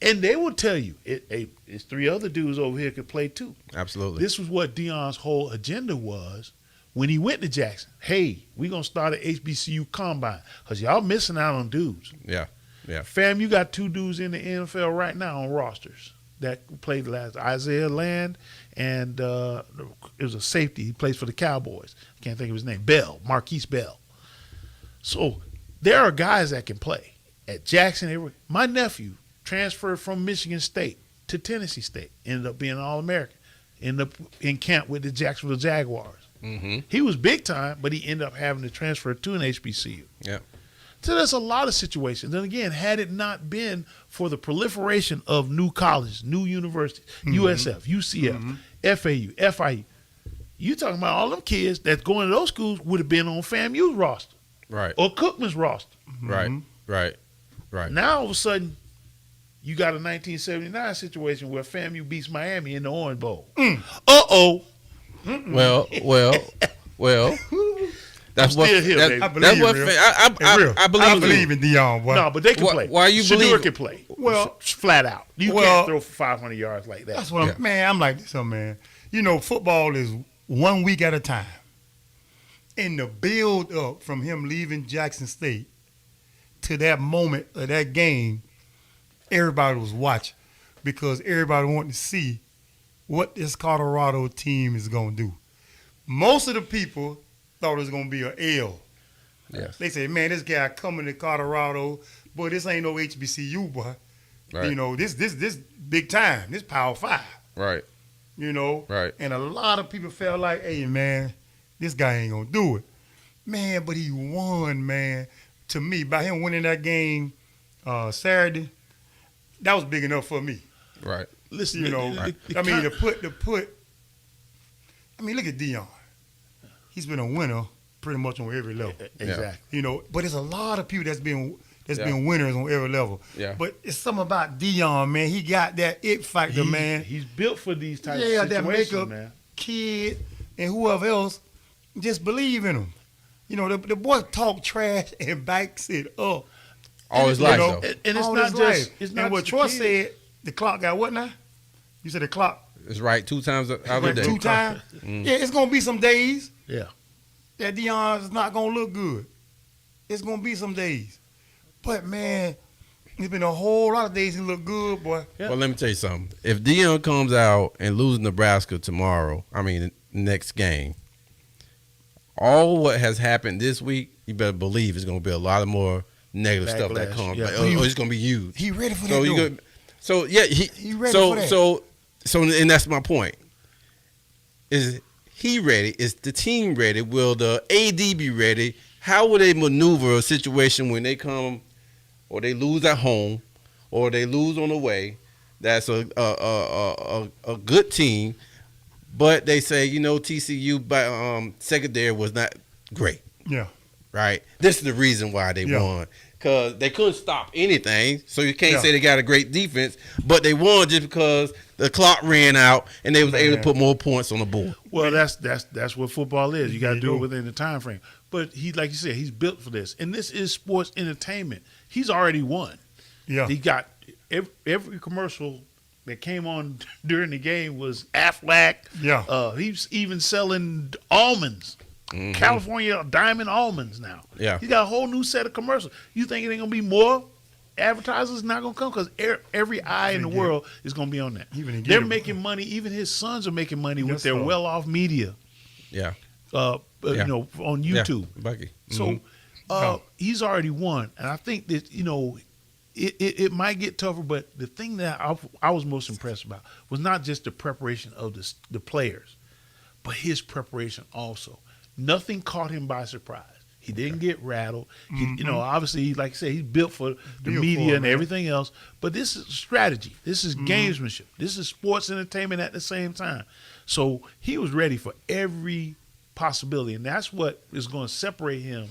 And they will tell you, it's three other dudes over here could play too. absolutely. This was what Deion's whole agenda was when he went to Jackson. Hey, we're going to start an HBCU combine because y'all missing out on dudes. Yeah. Fam, you got two dudes in the NFL right now on rosters that played the last. Isaiah Land and it was a safety. He plays for the Cowboys. I can't think of his name. Marquise Bell. So there are guys that can play. At Jackson, my nephew transferred from Michigan State to Tennessee State. Ended up being an All-American. Ended up in camp with the Jacksonville Jaguars. He was big time, but he ended up having to transfer to an HBCU. Yeah. So there's a lot of situations. And again, had it not been for the proliferation of new colleges, new universities, USF, UCF, FAU, FIU, you talking about all them kids that's going to those schools would have been on FAMU's roster Right. or Cookman's roster. Right. Now all of a sudden, you got a 1979 situation where FAMU beats Miami in the Orange Bowl. Uh-oh. Well. That's I'm what. still here, that- baby. I believe That's you, what. Real. I believe in Deion, boy. No, but they can Why- play. why you Shador believe- can play. Well- flat out. You Well- can't throw for 500 yards like that. That's what I'm, man, I'm like this, man. You know, football is 1 week at a time. And the build up from him leaving Jackson State to that moment of that game, everybody was watching because everybody wanted to see what this Colorado team is going to do. Most of the people thought it was going to be an L. Yes. They said, man, this guy coming to Colorado, boy, this ain't no HBCU, boy. Right. You know, this big time, this Power 5. Right. You know? Right. And a lot of people felt like, hey, man, this guy ain't going to do it. Man, but he won, man. To me, by him winning that game Saturday, that was big enough for me. Right. Listen, You know, I mean, to put. I mean, look at Deion. He's been a winner pretty much on every level. Exactly. You know, but there's a lot of people that's been Yeah. winners on every level. Yeah. But it's something about Deion, man. He got that it factor, man. He's built for these types Yeah, of that situations, makeup man. kid and whoever else just believe in him. You know, the boy talk trash and backs it up. All his You life know, though. And it's all not his just life. it's not and what just Troy the kid. said, the clock got what now? You said the clock It's right 2 times out of the went day. 2 times? Yeah, it's going to be some days Yeah. that Deion is not going to look good. It's going to be some days. But, man, it's been a whole lot of days he look good, boy. Yeah. Well, let me tell you something. If Deion comes out and loses Nebraska tomorrow, next game, all what has happened this week, you better believe it's going to be a lot of more negative stuff that Backlash, comes. yeah. Like, or it's going to be huge. He ready for that, So though. He ready for that. So, and that's my point. Is he ready? Is the team ready? Will the AD be ready? How will they maneuver a situation when they come, or they lose at home, or they lose on the way? That's a good team, but they say TCU by secondary was not great. Yeah. Right. This is the reason why they Yeah. won. Because they couldn't stop anything, so you can't Yeah. say they got a great defense. But they won just because the clock ran out and they was able to Man. put more points on the board. Well, that's what football is. You got to You do do. it within the time frame. But he, like you said, he's built for this, and this is sports entertainment. He's already won. Yeah. He got every commercial that came on during the game was Aflac. Yeah. He's even selling almonds, California diamond almonds now. Yeah. He got a whole new set of commercials. You think it ain't gonna be more advertisers not gonna come because every eye in the world is gonna be on that. They're making money. Even his sons are making money with their well-off media. Yeah. You know, on YouTube. Yeah. Bucky. So he's already won, and I think that it might get tougher. But the thing that I was most impressed about was not just the preparation of the players, but his preparation also. Nothing caught him by surprise. He didn't get rattled. He, obviously, like I said, he's built for the media and everything else. But this is strategy. This is gamesmanship. This is sports entertainment at the same time. So he was ready for every possibility, and that's what is going to separate him.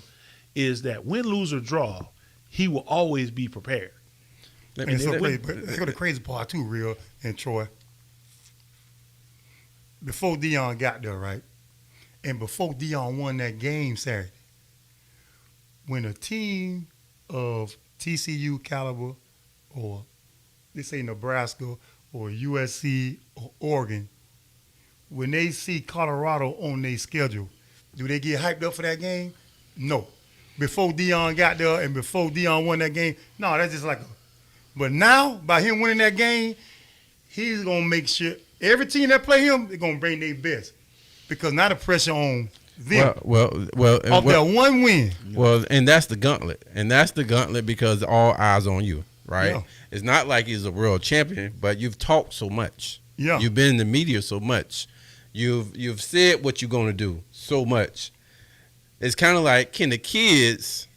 Is that win, lose, or draw, he will always be prepared. And so, but the crazy part too, Real and Troy. Before Deion got there, right, and before Deion won that game Saturday, when a team of TCU caliber, or let's say Nebraska or USC or Oregon, when they see Colorado on their schedule, do they get hyped up for that game? No. Before Deion got there and before Deion won that game, no, that's just like but now, by him winning that game, he's going to make sure every team that play him, they're going to bring their best. Because now the pressure on them. Well, of their one win. Well, and that's the gauntlet. And that's the gauntlet because all eyes on you, right? Yeah. It's not like he's a world champion, but you've talked so much. Yeah. You've been in the media so much. You've said what you're going to do so much. It's kind of like, can the kids,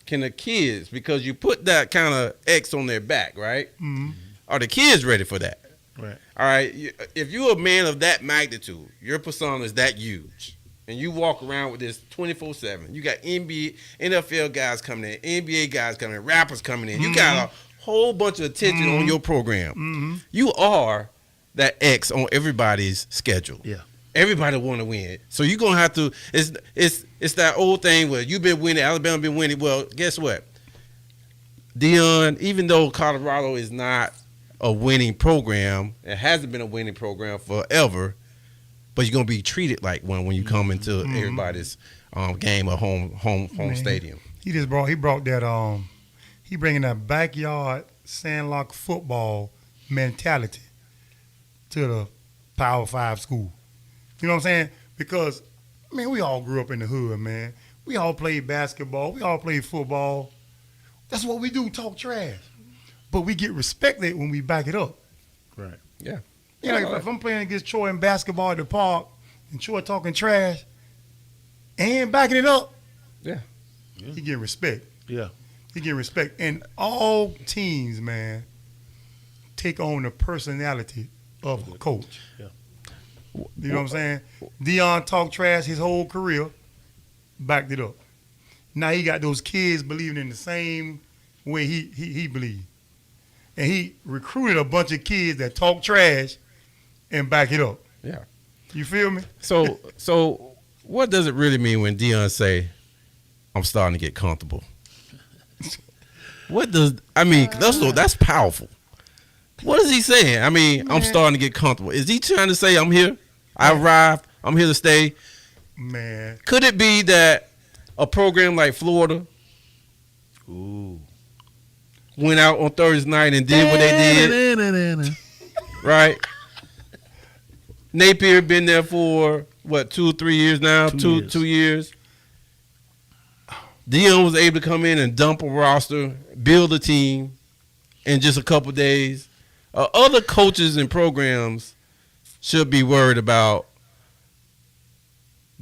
because you put that kind of X on their back, right? Mm-hmm. Are the kids ready for that? Right. All right. If you're a man of that magnitude, your persona is that huge, and you walk around with this 24/7. You got NBA, NFL guys coming in, NBA guys coming in, rappers coming in. You got a whole bunch of attention on your program. Mm-hmm. You are that X on everybody's schedule. Yeah. Everybody want to win. So you're going to have to it's that old thing where you've been winning, Alabama been winning. Well, guess what? Deion, even though Colorado is not a winning program, it hasn't been a winning program forever, but you're going to be treated like one when you come into everybody's game or home stadium. He brought that he bringing that backyard sandlot football mentality to the Power 5 school. You know what I'm saying? Because, man, we all grew up in the hood, man. We all played basketball. We all played football. That's what we do, talk trash. But we get respected when we back it up. Right. Yeah. You know, if I'm playing against Troy in basketball at the park and Troy talking trash and backing it up, Yeah. he get respect. Yeah. He get respect. And all teams, man, take on the personality of a coach. Yeah. You know what I'm saying? Deion talked trash his whole career, backed it up. Now he got those kids believing in the same way he believed. And he recruited a bunch of kids that talk trash and back it up. Yeah. You feel me? So what does it really mean when Deion say, I'm starting to get comfortable? That's powerful. What is he saying? I mean, I'm starting to get comfortable. Is he trying to say I'm here? I arrived. I'm here to stay. Man. Could it be that a program like Florida went out on Thursday night and did what they did? Right? Napier been there for, 2 or 3 years now? 2 years. Deion was able to come in and dump a roster, build a team in just a couple days. Other coaches and programs should be worried about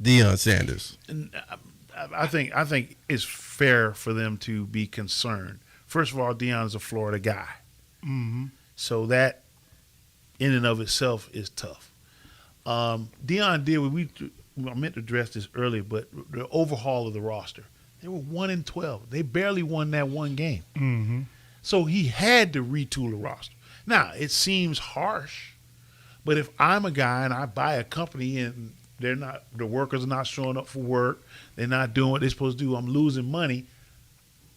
Deion Sanders. And I think it's fair for them to be concerned. First of all, Deion's a Florida guy. Mm-hmm. So that in and of itself is tough. Deion did I meant to address this earlier, but the overhaul of the roster. They were 1-12. They barely won that one game. Mm-hmm. So he had to retool the roster. Now, it seems harsh, but if I'm a guy and I buy a company and the workers are not showing up for work, they're not doing what they're supposed to do, I'm losing money,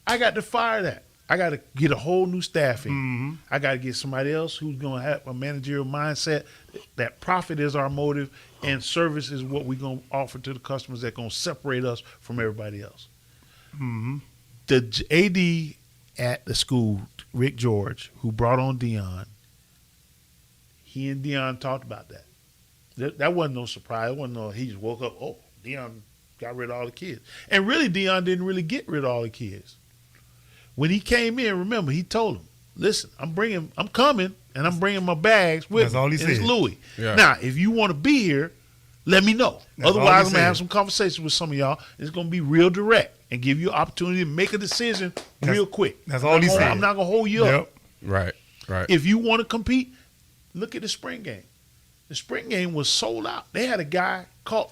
I got to fire that. I got to get a whole new staff in. Mm-hmm. I got to get somebody else who's going to have a managerial mindset that profit is our motive and service is what we're going to offer to the customers that's going to separate us from everybody else. Mm-hmm. The AD at the school, Rick George, who brought on Deion, he and Deion talked about that. That wasn't no surprise. It wasn't no, he just woke up, oh, Deion got rid of all the kids. And really, Deion didn't really get rid of all the kids. When he came in, remember, he told him, listen, I'm coming, and I'm bringing my bags with That's me. all he And it's said. Louis. Yeah. Now, if you want to be here, let me know. That's all he Otherwise, I'm going to said. have some conversations with some of y'all. It's going to be real direct and give you an opportunity to make a decision real quick. that's all he said. I'm not going to hold you up. Yep. Right. If you want to compete, look at the spring game. The spring game was sold out. They had a guy caught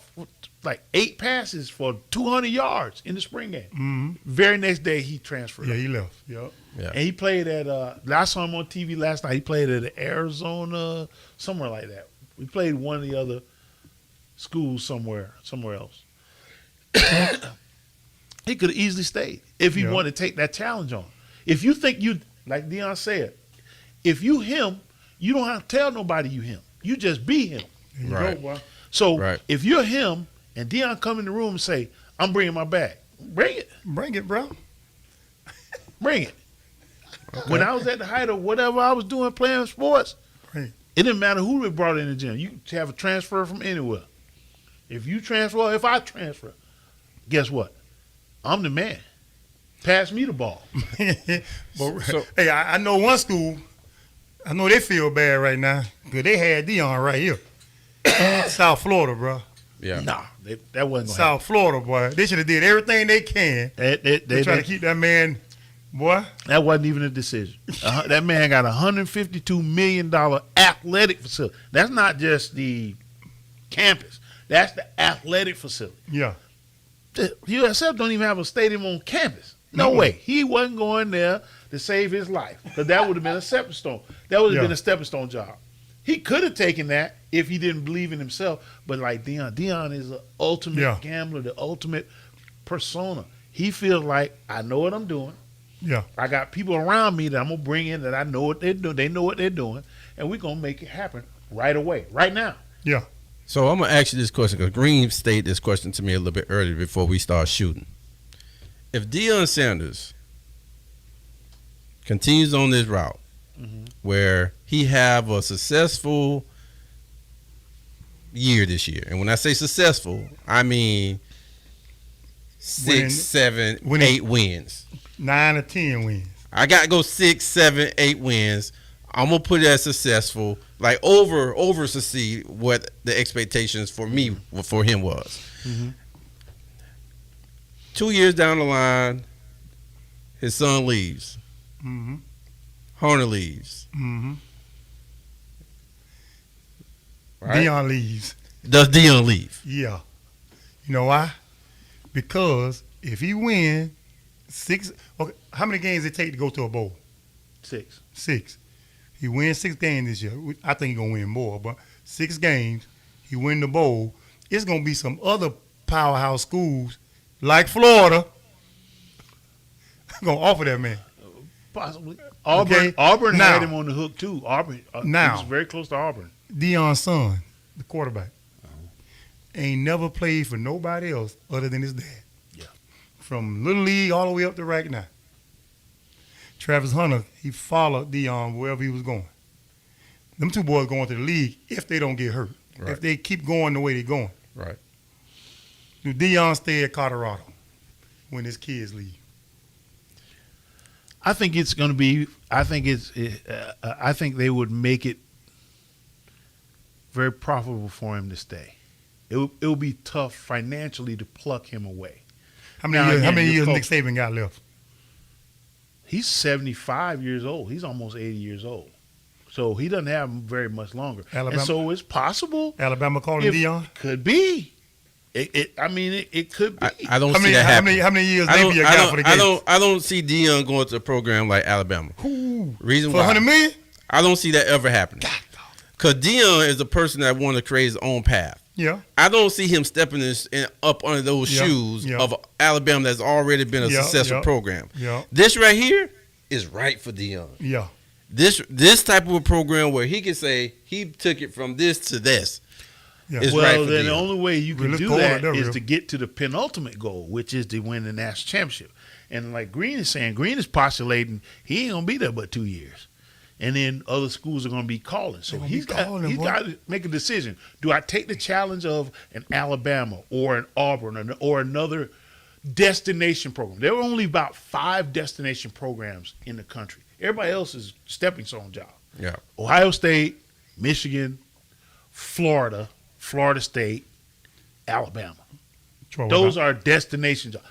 like 8 passes for 200 yards in the spring game. Mm-hmm. Very next day, he transferred. Yeah, he left. Yep. Yeah. And he played at, I saw him on TV last night. He played at Arizona, somewhere like that. We played one of the other schools somewhere else. He could have easily stayed if he Yeah. wanted to take that challenge on. If you think you, like Deion said, if you him, you don't have to tell nobody you him. You just be him. There you Right. go, boy. So Right. if you're him and Deion come in the room and say, I'm bringing my bag, bring it. Bring it, bro. Bring it. When I was at the height of whatever I was doing playing sports, Right. it didn't matter who they brought in the gym. You could have a transfer from anywhere. If you transfer, if I transfer, guess what? I'm the man. Pass me the ball. But, So- hey, I know one school. I know they feel bad right now because they had Deion right here. South Florida, bro. Yeah. Nah, that wasn't going to South Florida, boy. They should have did everything they can happen. to try to keep that man, boy. That wasn't even a decision. That man got a $152 million athletic facility. That's not just the campus. That's the athletic facility. Yeah. The USF don't even have a stadium on campus. No way. He wasn't going there to save his life because that would have been a stepping stone. That would have Yeah. been a stepping stone job. He could have taken that if he didn't believe in himself. But like Deion is the ultimate Yeah. gambler, the ultimate persona. He feels like, I know what I'm doing. Yeah. I got people around me that I'm going to bring in that I know what they're doing. They know what they're doing. And we're going to make it happen right away, right now. Yeah. So I'm gonna ask you this question because Green stated this question to me a little bit earlier before we start shooting. If Deion Sanders continues on this route, where he have a successful year this year, and when I say successful, I mean 6, Winning. 7, Winning. 8 wins. 9 or 10 wins. I gotta go 6, 7, 8 wins. I'm gonna put it as successful, like over succeed what the expectations for me for him was. 2 years down the line, his son leaves. Mm-hmm. Horner leaves. Mm-hmm. Right? Deion leaves. Does Deion leave? Yeah. You know why? Because if he win 6, okay, how many games it take to go to a bowl? 6. 6. He wins 6 games this year. I think he's going to win more, but 6 games, he win the bowl. It's going to be some other powerhouse schools like Florida going to offer that man. Possibly. Auburn Okay. Auburn Now- had him on the hook, too. Auburn. Now. He was very close to Auburn. Deion's son, the quarterback, ain't never played for nobody else other than his dad. Yeah. From Little League all the way up to right now. Travis Hunter, he followed Deion wherever he was going. Them two boys going to the league if they don't get hurt. Right. If they keep going the way they're going. Right. Do Deion stay at Colorado when his kids leave? I think it's going to be. I think I think they would make it very profitable for him to stay. It will be tough financially to pluck him away. How many Now, years, how again, many you're years Nick close. Saban got left? He's 75 years old. He's almost 80 years old. So he doesn't have very much longer. Alabama- And so it's possible. Alabama calling If- Deion? Could be. It could be. I don't How see many, that how, happening. many, how many years I don't, maybe a I, guy don't, for the I, Gators? don't, I don't see Deion going to a program like Alabama. Reason For why? 100 million? I don't see that ever happening. Because Deion is a person that want to create his own path. Yeah. I don't see him stepping up under those Yeah, shoes yeah. of Alabama that's already been a Yeah, successful yeah, program. yeah. This right here is right for Deion. Yeah. This type of a program where he can say he took it from this to this. Yeah. It's well, right for then the Deion. only way you can Really do cold that out there, is real. to get to the penultimate goal, which is to win the national championship. And like Green is saying, Green is postulating he ain't gonna be there but 2 years, and then other schools are gonna be calling. So he's got to make a decision. Do I take the challenge of an Alabama or an Auburn or another destination program? There were only about 5 destination programs in the country. Everybody else is stepping stone job. Yeah. Ohio State, Michigan, Florida, Florida State, Alabama. Troy, Those are destination jobs.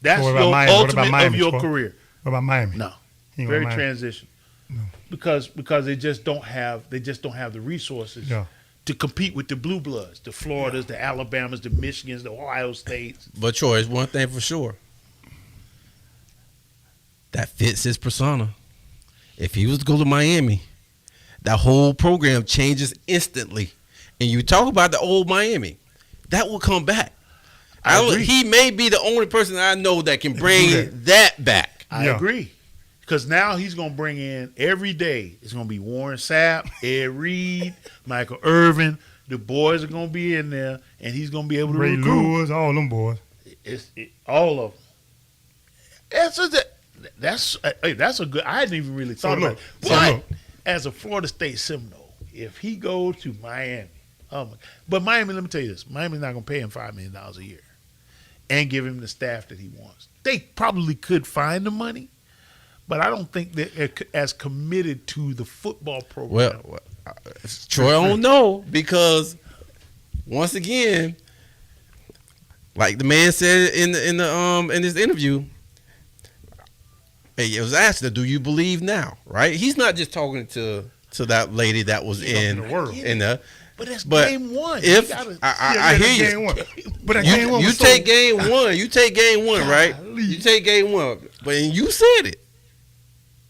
That's What your about Miami? What about ultimate Miami, of your Troy? career. What about Miami? No, He ain't very going to Miami. transition. Because they just don't have the resources Yeah. to compete with the blue bloods, the Floridas, the Alabamas, the Michigans, the Ohio States. But Troy, it's one thing for sure. That fits his persona. If he was to go to Miami, that whole program changes instantly. And you talk about the old Miami, that will come back. I agree. He may be the only person I know that can bring that back. I Yeah. agree. Because now he's going to bring in every day. It's going to be Warren Sapp, Ed Reed, Michael Irvin. The boys are going to be in there, and he's going to be able to Ray recruit. Lewis, all them boys. All of them. That's a good. I hadn't even really thought about it. But as a Florida State Seminole, if he goes to Miami, but Miami, let me tell you this: Miami's not going to pay him $5 million a year and give him the staff that he wants. They probably could find the money, but I don't think they're as committed to the football program. Well, Troy don't know, because once again, like the man said in this interview, hey, it was asked, do you believe now? Right? He's not just talking to that lady that was in the world. But that's but game one. If You gotta- I hear Game you. one. But that game one You was take so, game one. You take game one, right? Golly. You take game one. But you said it.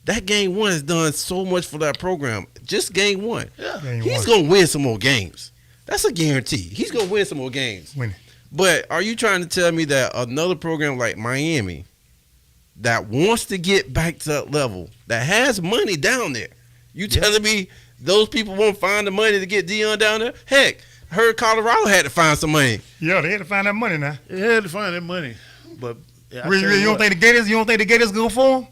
That game one has done so much for that program. Just game one. Game He's one. going to win some more games. That's a guarantee. He's going to win some more games. Winning. But are you trying to tell me that another program like Miami that wants to get back to that level, that has money down there, you telling me those people won't find the money to get Deion down there? Heck, I heard Colorado had to find some money. Yeah, they had to find that money now. They had to find that money. But I Really, tell you don't what, think the Gators go for him?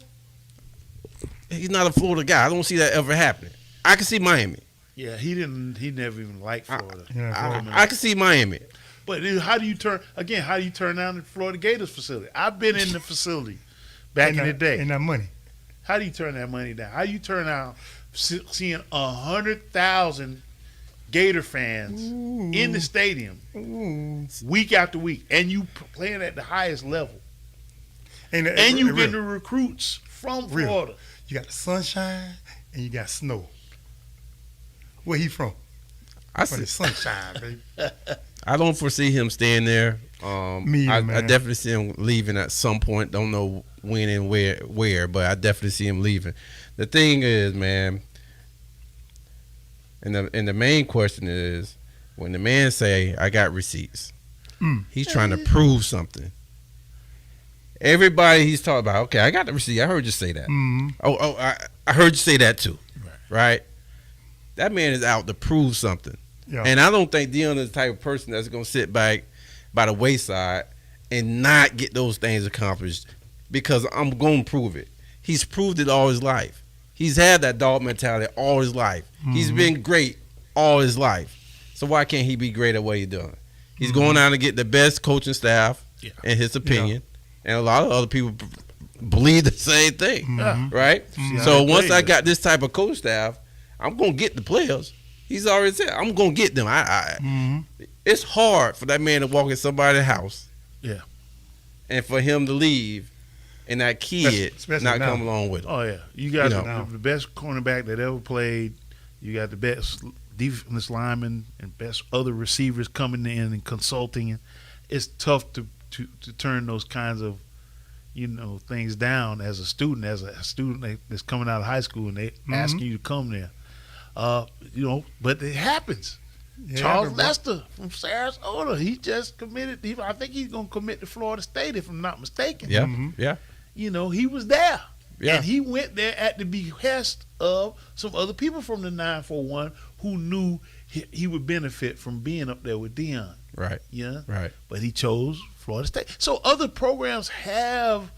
He's not a Florida guy. I don't see that ever happening. I can see Miami. Yeah, he never even liked Florida. I can see Miami. But how do you turn down the Florida Gators facility? I've been in the facility back in the day. And that money. How do you turn that money down? How do you turn out seeing 100,000 Gator fans in the stadium week after week, and you playing at the highest level, and you getting the recruits from Florida? You got the sunshine and you got snow. Where he from? I For the see. sunshine, baby. I don't foresee him staying there. Me either, I man. definitely see him leaving at some point. Don't know when and where, but I definitely see him leaving. The thing is, man, and the main question is, when the man say, I got receipts, he's trying to prove something. Everybody he's talking about, okay, I got the receipt. I heard you say that. I heard you say that too, right? That man is out to prove something. Yeah. And I don't think Deion is the type of person that's going to sit back by the wayside and not get those things accomplished, because I'm going to prove it. He's proved it all his life. He's had that dog mentality all his life. He's been great all his life. So why can't he be great at what he's doing? He's going out and get the best coaching staff, in his opinion. And a lot of other people believe the same thing, right? So once I got this type of coach staff, I'm going to get the players. He's already said, I'm going to get them. It's hard for that man to walk in somebody's house and for him to leave and that kid Especially not now. come along with him. Oh yeah, you got You know. the best cornerback that ever played. You got the best defense lineman and best other receivers coming in and consulting. It's tough to turn those kinds of things down as a student that's coming out of high school and they asking you to come there. But it happens. Yeah, Charles but- Lester from Sarasota, he just committed. I think he's going to commit to Florida State if I'm not mistaken. Yeah. He was there. Yeah. And he went there at the behest of some other people from the 941 who knew he would benefit from being up there with Deion. Right. Yeah. Right. But he chose Florida State. So other programs have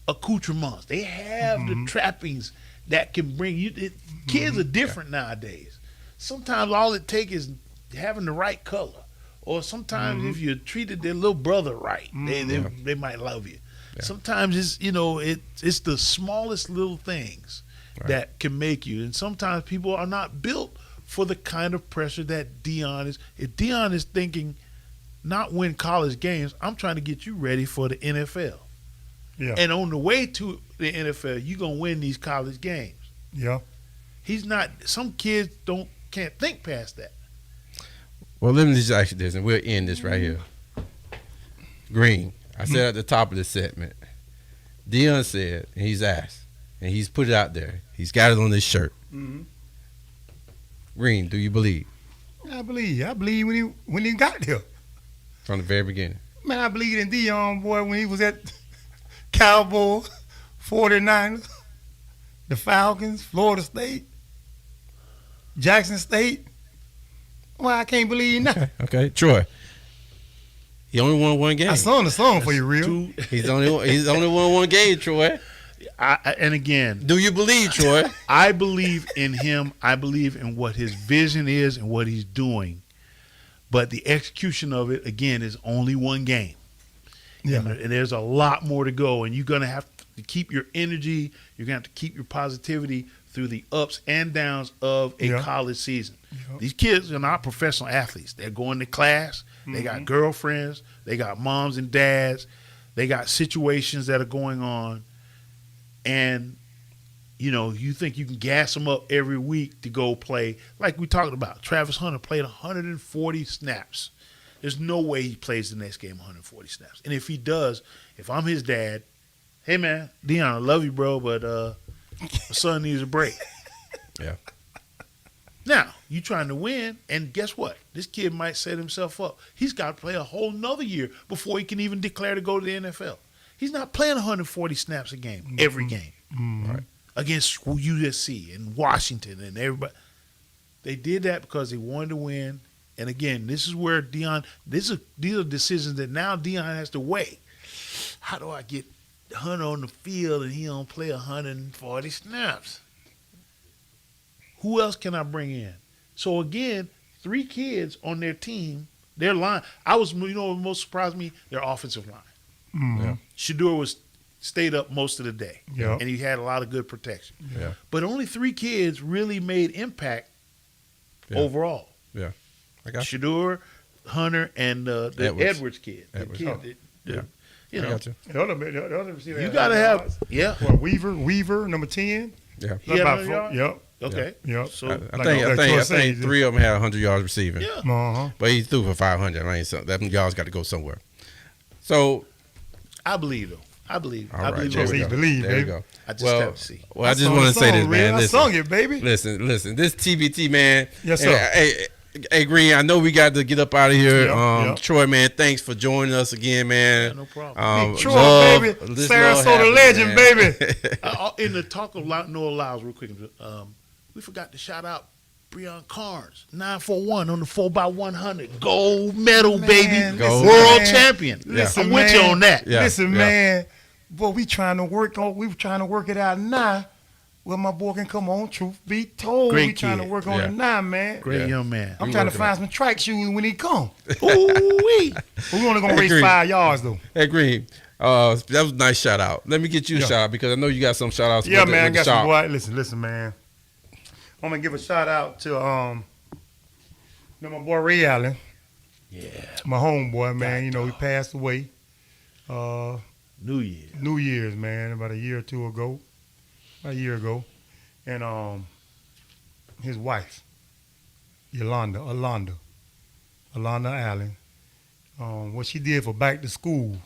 accoutrements. They have the trappings that can bring you. Kids are different nowadays. Sometimes all it takes is having the right color, or sometimes if you're treated their little brother right, they might love you. Yeah. Sometimes it's it's the smallest little things that can make you. And sometimes people are not built for the kind of pressure that Deion is. If Deion is thinking not win college games, I'm trying to get you ready for the NFL. Yeah. And on the way to the NFL, you're gonna win these college games. Yeah. He's not. Some kids can't think past that. Well, let me just ask you this, and we'll end this right here. Green, I said at the top of the segment, Deion said, and he's asked, and he's put it out there. He's got it on his shirt. Green, do you believe? I believe when he got there. From the very beginning. Man, I believe in Deion, boy, when he was at Cowboys, 49ers, the Falcons, Florida State, Jackson State. Well, I can't believe that. Okay, Troy. He only won one game. I sung the song for you, real. He's only won one game, Troy. And again, do you believe, Troy? I believe in him. I believe in what his vision is and what he's doing. But the execution of it, again, is only one game. Yeah. And there's a lot more to go. And you're going to have to keep your energy. You're going to have to keep your positivity through the ups and downs of a college season. These kids are not professional athletes. They're going to class. They got girlfriends. They got moms and dads. They got situations that are going on. And, you think you can gas them up every week to go play. Like we talked about, Travis Hunter played 140 snaps. There's no way he plays the next game 140 snaps. And if he does, if I'm his dad, hey, man, Deion, I love you, bro, but my son needs a break. Yeah. Now, you trying to win, and guess what? This kid might set himself up. He's got to play a whole nother year before he can even declare to go to the NFL. He's not playing 140 snaps a game, every game, right? Against USC and Washington and everybody. They did that because they wanted to win. And again, this is where Deion, these are decisions that now Deion has to weigh. How do I get Hunter on the field and he don't play 140 snaps? Who else can I bring in? So again, 3 kids on their team, their line. What most surprised me? Their offensive line. Yeah. Shador stayed up most of the day, and he had a lot of good protection. Yeah. But only 3 kids really made impact overall. Yeah, I got Shador, Hunter, and the Edwards kid. Edwards. You got you. The other receiver. You got to have Well, Weaver, number 10. Yeah, he had 100 yards? Yep. Okay. Yep. So I think 3 of them had 100 yards receiving. Yeah. But he threw for 500. I mean, so that yards got to go somewhere. So I believe though. I believe. All right, I believe. There we go. I just have to see. Well, I just want to say this, man. I sung it, baby. Listen. This TBT, man. Yes, sir. Hey, Green, I know we got to get up out of here. Yep. Troy, man, thanks for joining us again, man. Yeah, no problem. Troy, baby. Sarasota legend, baby. In the talk of Noah Lyles, real quick, we forgot to shout out Breon Carnes, 941 on the 4x100. Gold medal, baby. World champion. Listen, I'm with you on that. Listen, man. Boy, we trying to work it out now. Well, my boy can come on. Truth be told, we trying to work on it now, man. Great young man. I'm trying to find some track shoes when he come. Ooh-wee. We only gonna race 5 yards though. Hey, Green. That was a nice shout out. Let me get you a shout out because I know you got some shout outs. Yeah, man. I got some boy. Listen, man. I'm gonna give a shout out to my boy Ray Allen. Yeah. My homeboy, man. He passed away. New Year's, man, about a year or two ago. A year ago. And his wife, Alonda Allen, what she did for back to school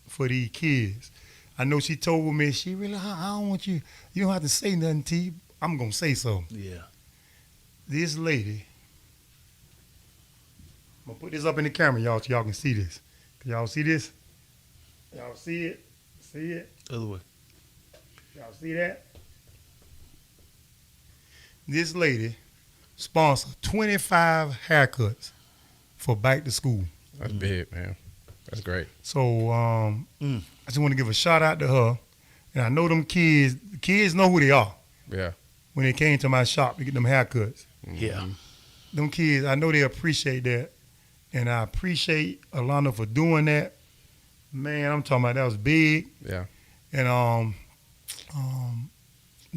for these kids. I know she told me, she really, I don't want you don't have to say nothing, T. I'm going to say so. Yeah. This lady, I'm going to put this up in the camera, y'all, so y'all can see this. Can y'all see this? Y'all see it? See it? Other way. Y'all see that? This lady sponsored 25 haircuts for back to school. That's big, man. That's great. So I just want to give a shout out to her. And I know them kids, the kids know who they are Yeah. when they came to my shop to get them haircuts. Yeah. Them kids, I know they appreciate that. And I appreciate Alana for doing that. Man, I'm talking about that was big. Yeah. And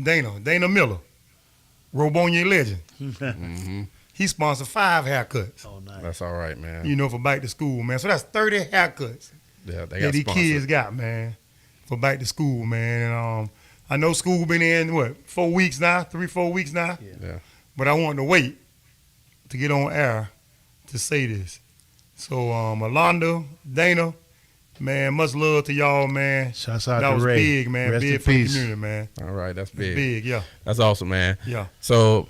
Dana Miller, Robonia legend. He sponsored 5 haircuts, Oh, nice. That's all right, man. you know, for Bike to School, man. So that's 30 haircuts Yeah, they that got these sponsored. kids got, man, for Bike to School, man. And I know school been in, 4 weeks now, 3-4 weeks now. Yeah. But I wanted to wait to get on air to say this. So, Alonda, Dana, man, much love to y'all, man. Shouts out that to was Ray. big, man. Rest Big in for the peace. community, man. All right, that's big. Big, yeah. That's awesome, man. Yeah. So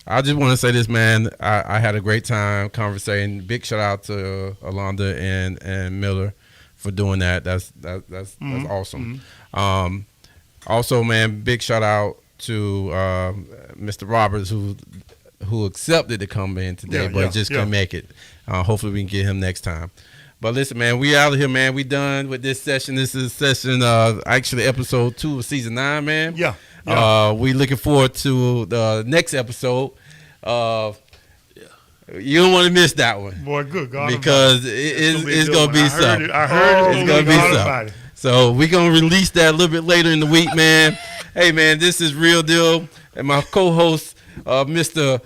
I just want to say this, man. I had a great time conversating. Big shout out to Alonda and Miller for doing that. That's awesome. Also, man, big shout out to Mr. Roberts who accepted to come in today, Yeah, but yeah, just yeah. couldn't make it. Hopefully we can get him next time. But listen, man, we out of here, man. We done with this session. This is session, actually episode 2 of season 9, man. Yeah. We looking forward to the next episode. You don't want to miss that one Boy, good God. because it's gonna be something. I heard It's gonna be something. So we're gonna release that a little bit later in the week, man. Hey, man, this is Real Deal, and my co-host, Mr.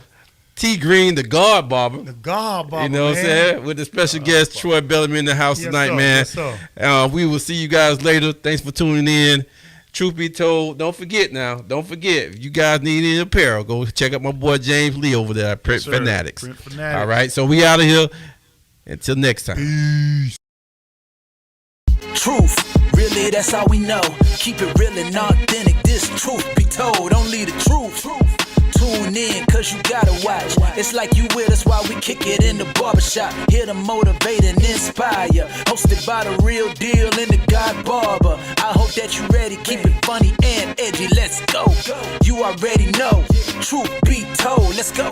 T Green, the Guard Barber. The God, Baba, You know what I'm man. saying? With the special guest, Troy Bellamy in the house Yes, tonight, sir. man. Yes, sir. We will see you guys later. Thanks for tuning in. Truth be told, don't forget, if you guys need any apparel, go check out my boy James Lee over there at Print sir. Fanatics. Print Fanatics. All right, so we out of here. Until next time. Truth, really, that's all we know. Keep it real and authentic. This truth be told, only the truth. Tune in, cause you gotta watch. It's like you with us while we kick it in the barbershop. Here to motivate and inspire. Hosted by the Real Deal and the God Barber. I hope that you ready. Keep it funny and edgy. Let's go. You already know. Truth be told. Let's go.